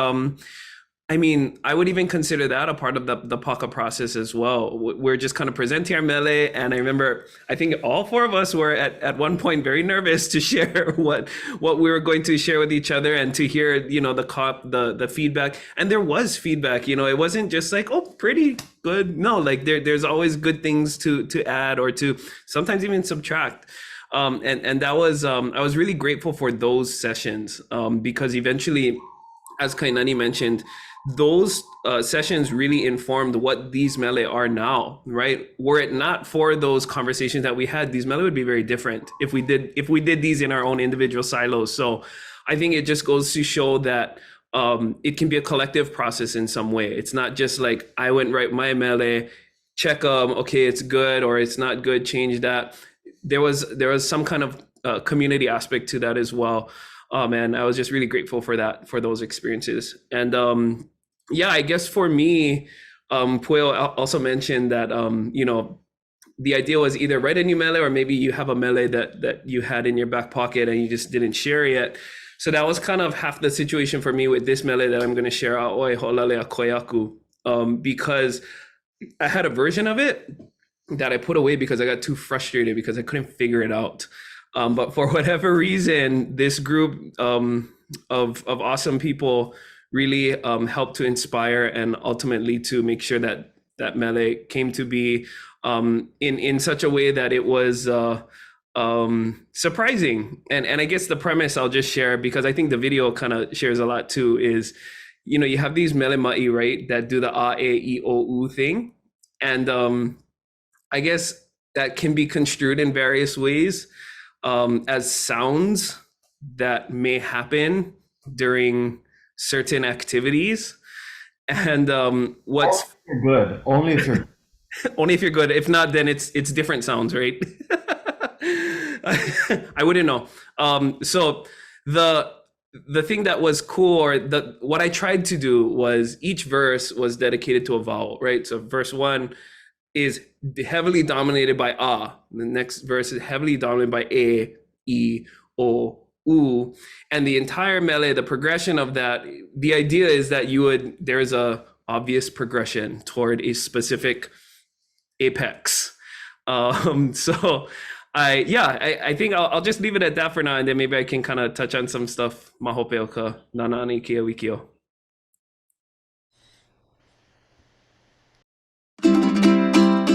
I would even consider that a part of the Paka process as well. We're just kind of presenting our mele, and I remember, I think all four of us were at one point very nervous to share what we were going to share with each other, and to hear, the feedback. And there was feedback, it wasn't just like, oh, pretty good. No, like there's always good things to add, or to sometimes even subtract. And that was, I was really grateful for those sessions, because eventually, as Kainani mentioned, those sessions really informed what these mele are now, right? Were it not for those conversations that we had, these mele would be very different if we did these in our own individual silos. So I think it just goes to show that it can be a collective process in some way. It's not just like, I went write my mele, check okay, it's good, or it's not good, change that. There was some kind of community aspect to that as well. And I was just really grateful for those experiences. And I guess for me, Pueo also mentioned that, the idea was either write a new mele, or maybe you have a mele that you had in your back pocket and you just didn't share yet. So that was kind of half the situation for me with this mele that I'm going to share, A'oi Ho'olelo Koyaku, because I had a version of it that I put away because I got too frustrated because I couldn't figure it out. But for whatever reason, this group of awesome people really helped to inspire, and ultimately to make sure that mele came to be in such a way that it was surprising. And I guess the premise I'll just share, because I think the video kind of shares a lot too, is, you have these mele ma'i, right, that do the a, e, I, o, u thing. And I guess that can be construed in various ways. As sounds that may happen during certain activities, and what's only if you're only if you're good. If not, then it's different sounds, right? I wouldn't know. So the thing that was cool, or what I tried to do, was each verse was dedicated to a vowel, right? So verse 1 is heavily dominated by a. The next verse is heavily dominated by e, I, o, u, and the entire mele, the progression of that, the idea is that there's a obvious progression toward a specific apex. So I think I'll just leave it at that for now, and then maybe I can kind of touch on some stuff. Mahopeoka, nanani kia wikio.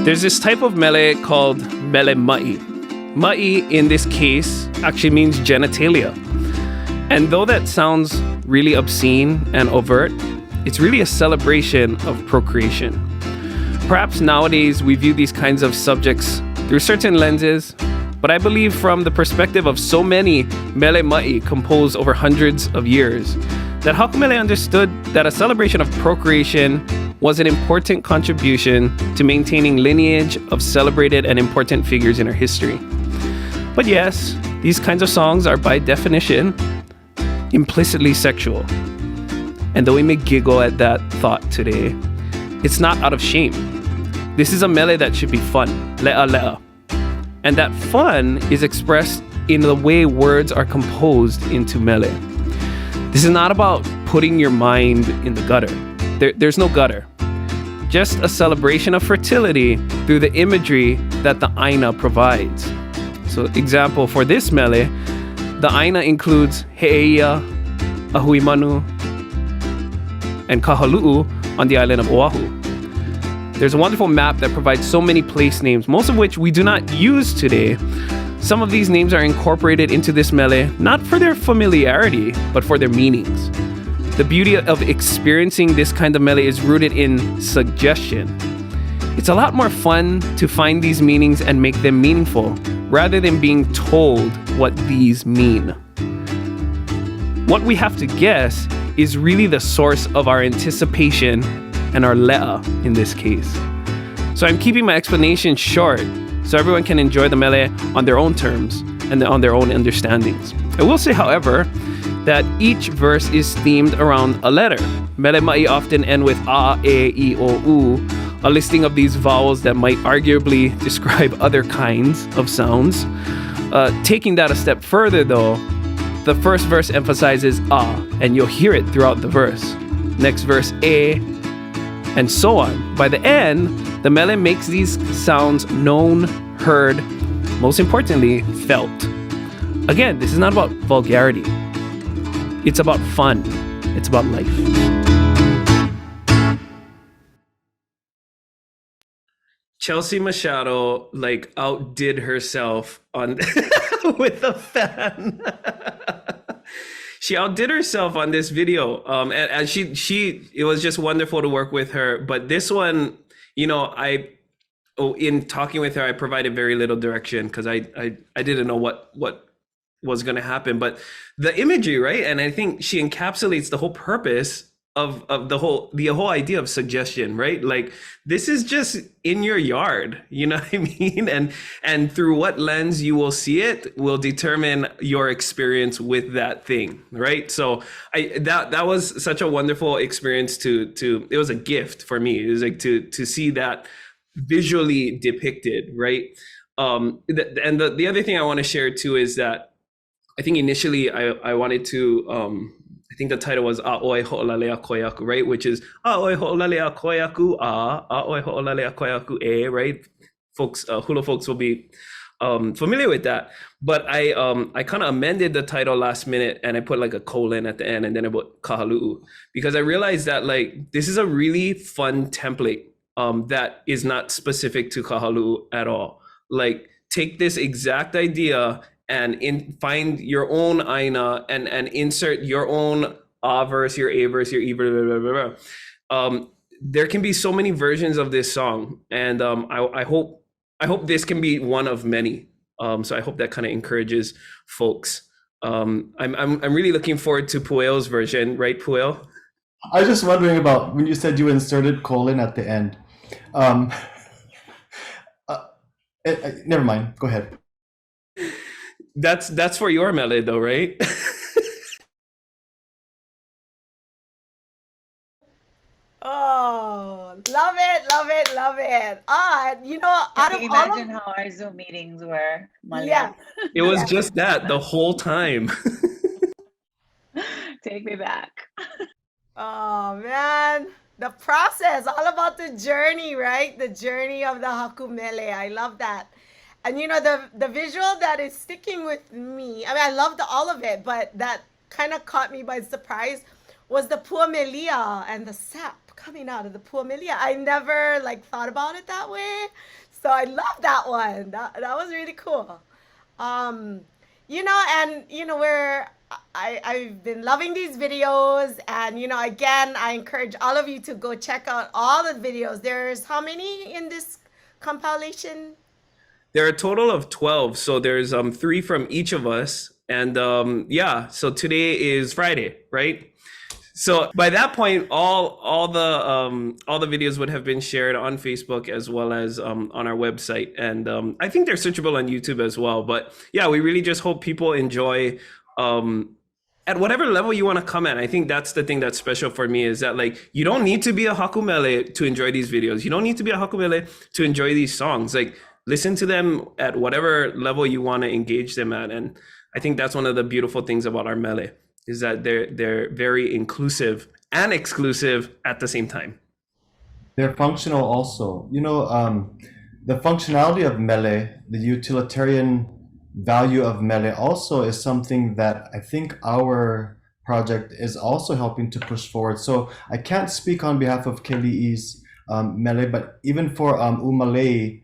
There's this type of mele called mele ma'i. Ma'i, in this case, actually means genitalia. And though that sounds really obscene and overt, it's really a celebration of procreation. Perhaps nowadays we view these kinds of subjects through certain lenses, but I believe from the perspective of so many mele ma'i composed over hundreds of years, that Haku Mele understood that a celebration of procreation was an important contribution to maintaining lineage of celebrated and important figures in our history. But yes, these kinds of songs are by definition implicitly sexual. And though we may giggle at that thought today, it's not out of shame. This is a mele that should be fun, le'a le'a. And that fun is expressed in the way words are composed into mele. This is not about putting your mind in the gutter. There's no gutter. just a celebration of fertility through the imagery that the aina provides. So example for this mele, the aina includes He'eia, Ahui Manu, and Kahalu'u on the island of Oahu. There's a wonderful map that provides so many place names, most of which we do not use today. Some of these names are incorporated into this mele, not for their familiarity, but for their meanings. The beauty of experiencing this kind of mele is rooted in suggestion. It's a lot more fun to find these meanings and make them meaningful, rather than being told what these mean. What we have to guess is really the source of our anticipation and our le'a in this case. So I'm keeping my explanation short so everyone can enjoy the mele on their own terms and on their own understandings. I will say, however, that each verse is themed around a letter. Mele ma'i often end with a, e, I, o, u, a listing of these vowels that might arguably describe other kinds of sounds. Taking that a step further though, the first verse emphasizes a, and you'll hear it throughout the verse. Next verse, e, and so on. By the end, the mele makes these sounds known, heard, most importantly, felt. Again, this is not about vulgarity. It's about fun. It's about life. Chelsea Machado outdid herself on with the fan. She outdid herself on this video. And she it was just wonderful to work with her. But this one, in talking with her, I provided very little direction because I didn't know what was going to happen. But the imagery, right? And I think she encapsulates the whole purpose of the whole idea of suggestion, right? Like, this is just in your yard, you know what I mean? And through what lens you will see it will determine your experience with that thing, right? So that was such a wonderful experience to it was a gift for me. It was like to see that visually depicted, right? And the other thing I want to share too is that I think initially I wanted to I think the title was A'oi Ho'olalea Koyaku, right? Which is A'oi Ho'olalea Koyaku A'oi Ho'olalea Koyaku E, right? Hula folks will be familiar with that. But I kind of amended the title last minute and I put like a colon at the end and then I put Kahalu'u because I realized that this is a really fun template that is not specific to Kahalu'u at all. Like, take this exact idea and find your own aina and insert your own a verse, your a verse, your e verse, blah, blah, blah, blah. There can be so many versions of this song, and I hope this can be one of many. So I hope that kind of encourages folks. I'm really looking forward to Pueo's version, right, Pueo? I was just wondering about when you said you inserted colon at the end. Never mind. Go ahead. That's for your mele though, right? Oh, love it, love it, love it. Out of imagine how our Zoom meetings were, Malia. Yeah. It was just that the whole time. Take me back. Oh man, the process, all about the journey, right? The journey of the Haku Mele. I love that. And the visual that is sticking with me, I mean, I loved all of it, but that kind of caught me by surprise was the puamelia and the sap coming out of the puamelia. I never thought about it that way. So I love that one. That was really cool. I've been loving these videos, and again, I encourage all of you to go check out all the videos. There's how many in this compilation? There are a total of 12. So there's 3 from each of us. And so today is Friday, right? So by that point, all the videos would have been shared on Facebook as well as on our website. And I think they're searchable on YouTube as well. But yeah, we really just hope people enjoy at whatever level you want to come at. I think that's the thing that's special for me is that you don't need to be a Haku Mele to enjoy these videos. You don't need to be a Haku Mele to enjoy these songs. Listen to them at whatever level you want to engage them at. And I think that's one of the beautiful things about our mele is that they're very inclusive and exclusive at the same time. They're functional also. The functionality of mele, the utilitarian value of mele also is something that I think our project is also helping to push forward. So I can't speak on behalf of Kealiʻi's mele, but even for Umalei,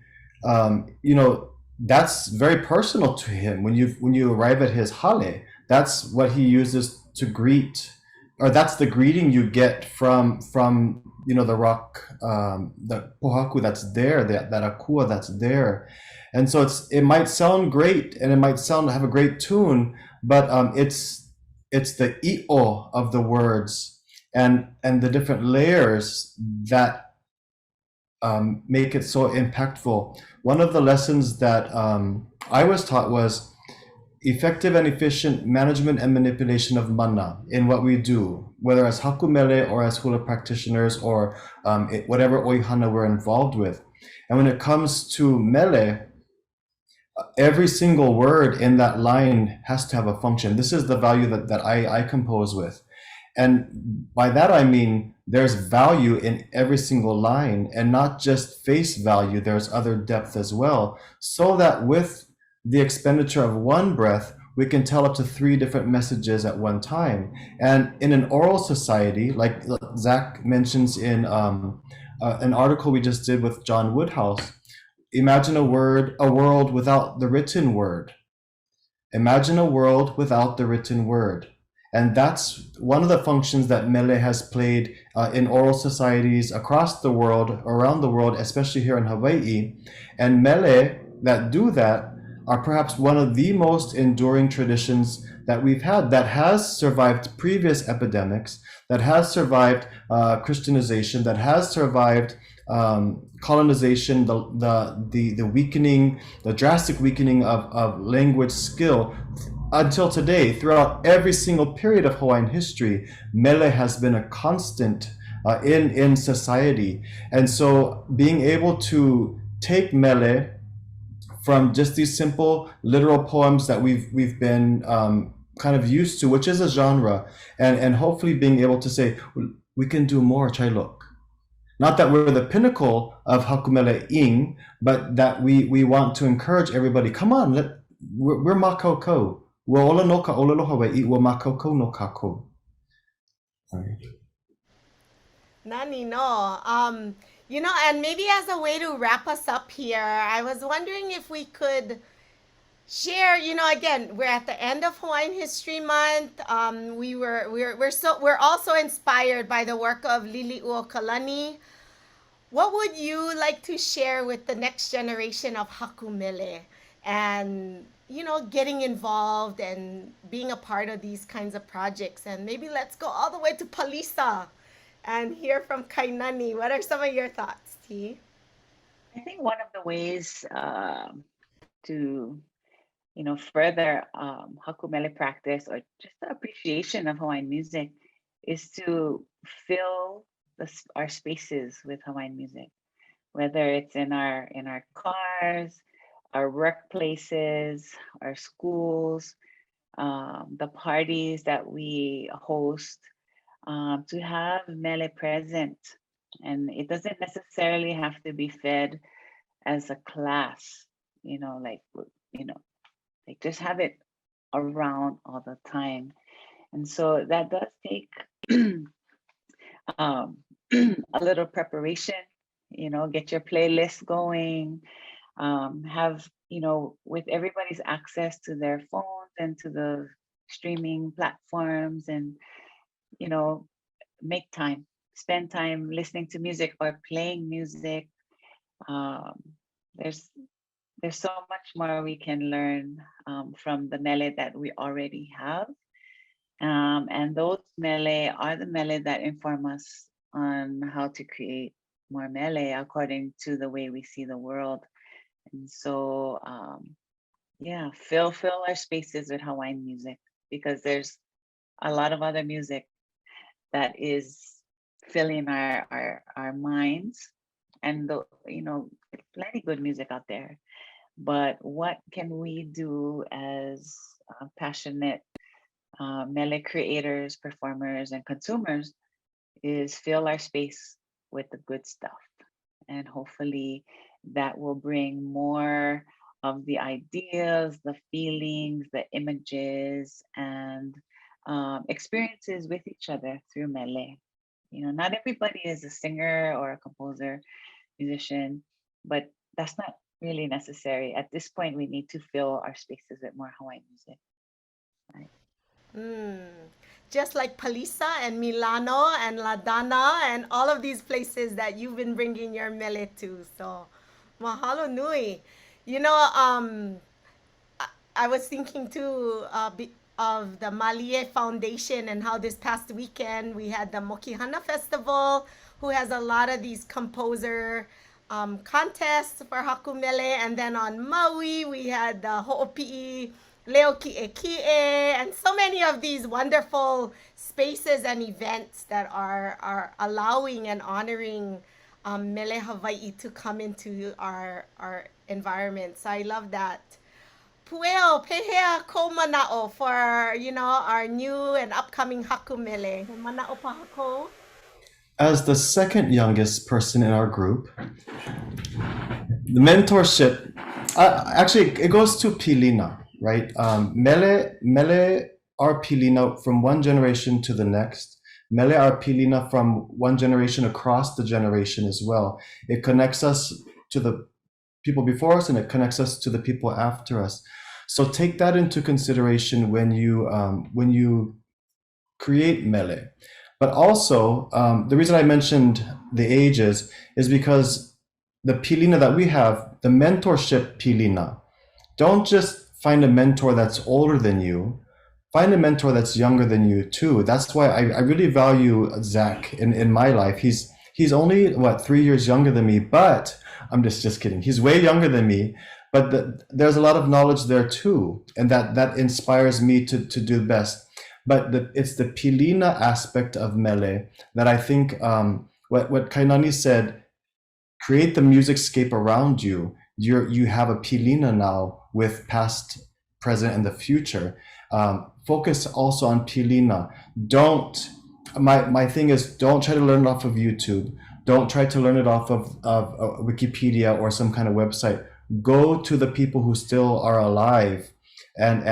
that's very personal to him. When you arrive at his hale, that's what he uses to greet, or that's the greeting you get from the rock, the pohaku that's there, that akua that's there. And so it might sound great and it might have a great tune, but it's the i'o of the words and the different layers that make it so impactful. One of the lessons that I was taught was effective and efficient management and manipulation of mana in what we do, whether as Haku Mele or as hula practitioners or whatever oihana we're involved with. And when it comes to mele, every single word in that line has to have a function. This is the value that I compose with. And by that I mean there's value in every single line, and not just face value, there's other depth as well, so that with the expenditure of one breath, we can tell up to 3 different messages at one time. And in an oral society, like Zach mentions in an article we just did with John Woodhouse, imagine a world without the written word. Imagine a world without the written word. And that's one of the functions that mele has played in oral societies across the world, around the world, especially here in Hawaii. And mele that do that are perhaps one of the most enduring traditions that we've had, that has survived previous epidemics, that has survived Christianization, that has survived colonization, the weakening, the drastic weakening of language skill. Until today, throughout every single period of Hawaiian history, mele has been a constant in society. And so being able to take mele from just these simple literal poems that we've been kind of used to, which is a genre, and hopefully being able to say, we can do more, chailok. Not that we're the pinnacle of Haku Mele ing, but that we want to encourage everybody, come on, we're makoko. We're ola no ka ʻōlelo Hawaii, we're makoko no kako. Nani no. And maybe as a way to wrap us up here, I was wondering if we could share, again, we're at the end of Hawaiian History Month. We're also inspired by the work of Liliuokalani. What would you like to share with the next generation of Haku Mele and getting involved and being a part of these kinds of projects? And maybe let's go all the way to Palisa and hear from Kainani. What are some of your thoughts, T? I think one of the ways to further Haku Mele practice, or just the appreciation of Hawaiian music, is to fill our spaces with Hawaiian music, whether it's in our cars, our workplaces, our schools, the parties that we host, to have mele present. And it doesn't necessarily have to be fed as a class, like just have it around all the time. And so that does take a little preparation, get your playlist going, have, with everybody's access to their phones and to the streaming platforms, and, make time, spend time listening to music or playing music. There's so much more we can learn from the mele that we already have. And those mele are the mele that inform us on how to create more mele according to the way we see the world. And so, fill our spaces with Hawaiian music, because there's a lot of other music that is filling our minds, and plenty good music out there. But what can we do as passionate mele creators, performers, and consumers is fill our space with the good stuff. And hopefully that will bring more of the ideas, the feelings, the images, and experiences with each other through mele. You know, not everybody is a singer or a composer, musician, but that's not really necessary. At this point, we need to fill our spaces with more Hawaiian music. Right? Just like Palisa and Milano and Ladana and all of these places that you've been bringing your mele to. So, mahalo nui. You know, I was thinking too of the Malie Foundation and how this past weekend we had the Mokihana Festival, who has a lot of these composer contests for Haku Mele. And then on Maui, we had the Ho'opi'i Leo Ki'eki'e, and so many of these wonderful spaces and events that are allowing and honoring Mele Hawaii to come into our environment. So I love that. Pueo, pehea ko mana'o for, you know, our new and upcoming Haku Mele. Mana'o pahako? As the second youngest person in our group, the mentorship, actually, it goes to Pilina, right? Mele are Pilina from one generation to the next. Mele are Pilina from one generation across the generation as well. It connects us to the people before us, and it connects us to the people after us. So take that into consideration when you create mele. But also, the reason I mentioned the ages is because the pilina that we have, the mentorship pilina, don't just find a mentor that's older than you, find a mentor that's younger than you too. That's why I really value Zach in my life. He's only, 3 years younger than me, but I'm just kidding. He's way younger than me, but there's a lot of knowledge there too. And that inspires me to do the best. But it's the pilina aspect of mele that I think, what Kainani said, create the musicscape around you. You have a pilina now with past, present, and the future. Focus also on pilina. My thing is, don't try to learn it off of YouTube. Don't try to learn it off of Wikipedia or some kind of website. Go to the people who still are alive and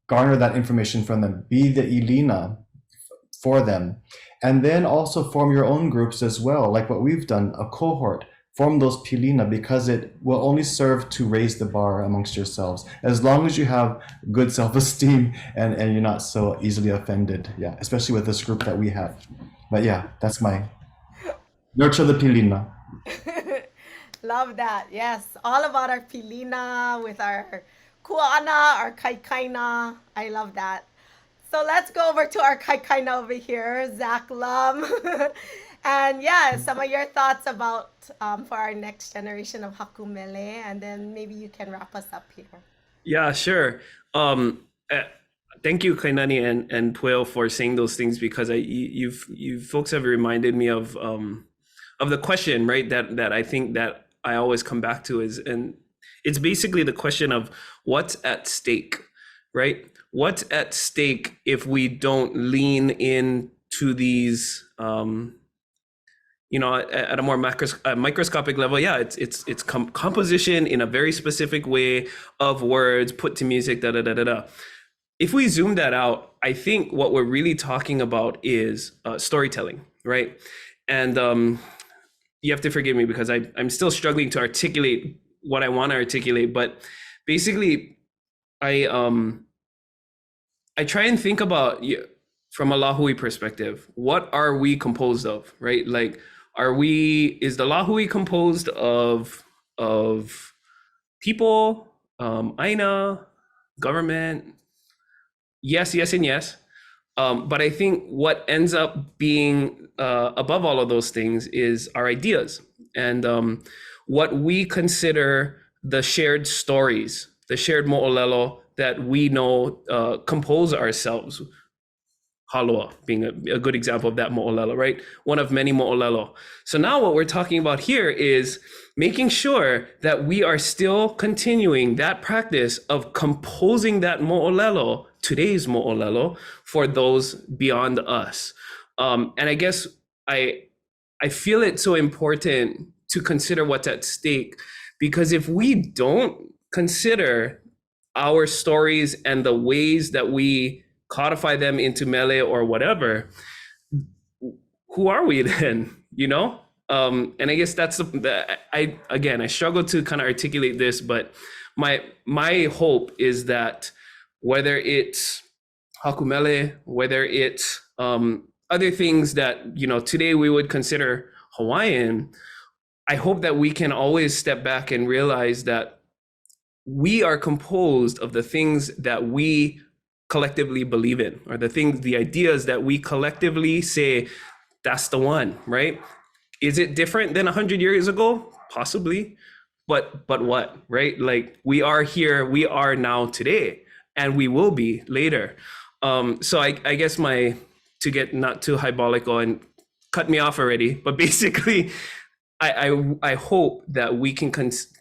garner that information from them. Be the ilina for them. And then also form your own groups as well, like what we've done, a cohort. Form those pilina, because it will only serve to raise the bar amongst yourselves, as long as you have good self-esteem and you're not so easily offended. Yeah, especially with this group that we have. But yeah, that's my nurture the pilina. Love that. Yes, all about our pilina with our kuana, our kaikaina. I love that. So let's go over to our kaikaina over here, Zach Lum. And yeah, some of your thoughts about for our next generation of Haku Mele, and then maybe you can wrap us up here. Yeah, sure. Thank you, Kainani and Pueo, for saying those things, because you folks have reminded me of the question, right? That I think that I always come back to and it's basically the question of what's at stake, right? What's at stake if we don't lean into these, at a more microscopic level? Yeah, it's composition in a very specific way of words put to music, da da da da da. If we zoom that out, I think what we're really talking about is storytelling, right? And you have to forgive me because I'm still struggling to articulate what I want to articulate, but basically, I try and think about, from a lāhui perspective, what are we composed of, right? Like, is the lāhui composed of people, aina, government? Yes, and yes. But I think what ends up being above all of those things is our ideas and what we consider the shared stories, the shared mo'olelo that we know compose ourselves. Haloa being a good example of that mo'olelo, right? One of many mo'olelo. So now what we're talking about here is making sure that we are still continuing that practice of composing that mo'olelo, today's mo'olelo, for those beyond us. And I guess I feel it so important to consider what's at stake, because if we don't consider our stories and the ways that we codify them into Mele or whatever, who are we then? You know? And I guess that's I struggle to kind of articulate this, but my hope is that whether it's Haku Mele, whether it's other things that, you know, today we would consider Hawaiian, I hope that we can always step back and realize that we are composed of the things that we collectively believe in, or the ideas that we collectively say, that's the one, right? Is it different than 100 years ago? Possibly, but what, right? Like, we are here, we are now today, and we will be later. So I guess to get not too hyperbolical and cut me off already, but basically, I hope that we can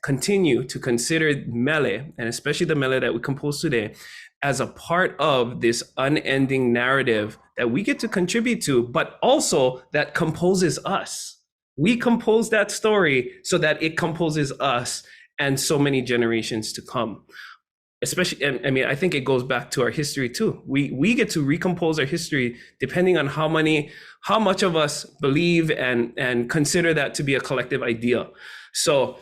continue to consider Mele, and especially the Mele that we compose today, as a part of this unending narrative that we get to contribute to, but also that composes us. We compose that story so that it composes us and so many generations to come. Especially, and I mean, I think it goes back to our history too. We get to recompose our history depending on how much of us believe and consider that to be a collective idea. So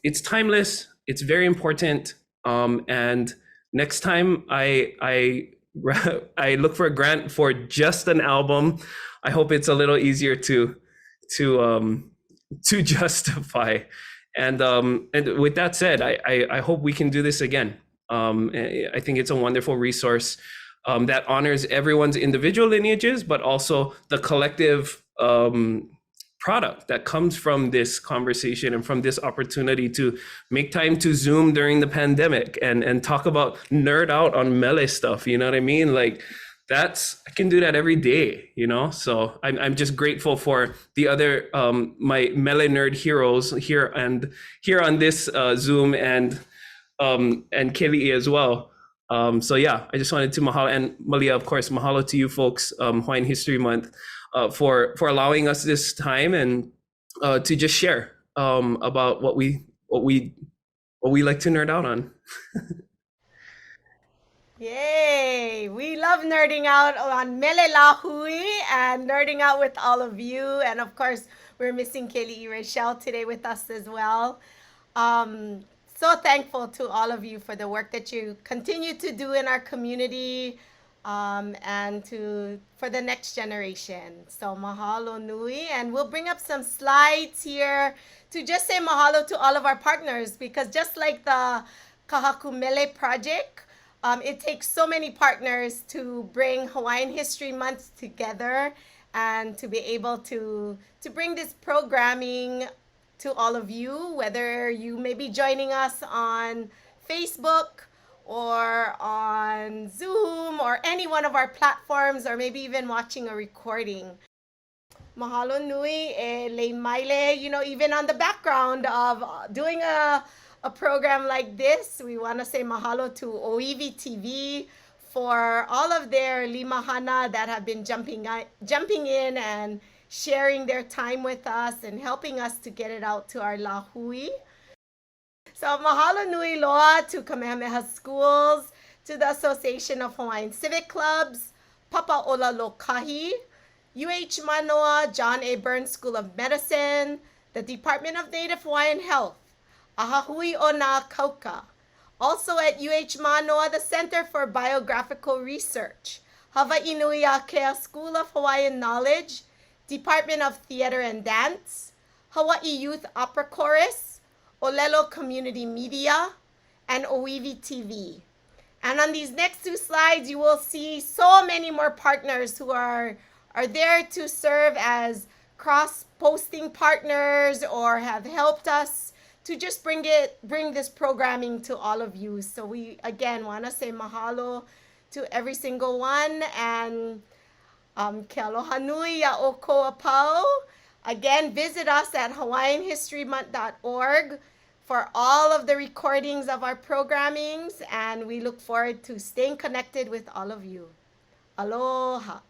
it's timeless. It's very important. And next time I look for a grant for just an album, I hope it's a little easier to justify. And with that said, I hope we can do this again. I think it's a wonderful resource that honors everyone's individual lineages, but also the collective product that comes from this conversation and from this opportunity to make time to Zoom during the pandemic and talk about nerd out on Mele stuff. You know what I mean? Like, I can do that every day, you know? So I'm just grateful for the other, my Mele nerd heroes here on this Zoom and Kealiʻi as well. So yeah, I just wanted to mahalo, and Malia, of course, mahalo to you folks, Hawaiian History Month, for allowing us this time and to just share about what we like to nerd out on. Yay! We love nerding out on Mele lāhui and nerding out with all of you. And of course, we're missing Kealiʻi Reichel today with us as well. So thankful to all of you for the work that you continue to do in our community, and for the next generation. So mahalo nui. And we'll bring up some slides here to just say mahalo to all of our partners, because just like the Haku Mele project, it takes so many partners to bring Hawaiian History Month together and to be able to bring this programming to all of you, whether you may be joining us on Facebook or on Zoom or any one of our platforms, or maybe even watching a recording. Mahalo nui e le maile, you know, even on the background of doing a program like this. We want to say mahalo to ʻōiwi TV for all of their limahana that have been jumping in and sharing their time with us and helping us to get it out to our lāhui. So mahalo nui loa to Kamehameha Schools, to the Association of Hawaiian Civic Clubs, Papa Ola Lokahi, UH Manoa John A. Burns School of Medicine, the Department of Native Hawaiian Health, Ahahui o nā Kauka. Also at UH Manoa, the Center for Biographical Research, Hawaii Nui Akea School of Hawaiian Knowledge, Department of Theater and Dance, Hawaii Youth Opera Chorus, ʻōlelo Community Media, and ʻōiwi TV. And on these next two slides, you will see so many more partners who are there to serve as cross-posting partners or have helped us to just bring this programming to all of you. So we, again, want to say mahalo to every single one, and ke aloha nui ya o koa pau. Again, visit us at hawaiianhistorymonth.org for all of the recordings of our programmings, and we look forward to staying connected with all of you. Aloha.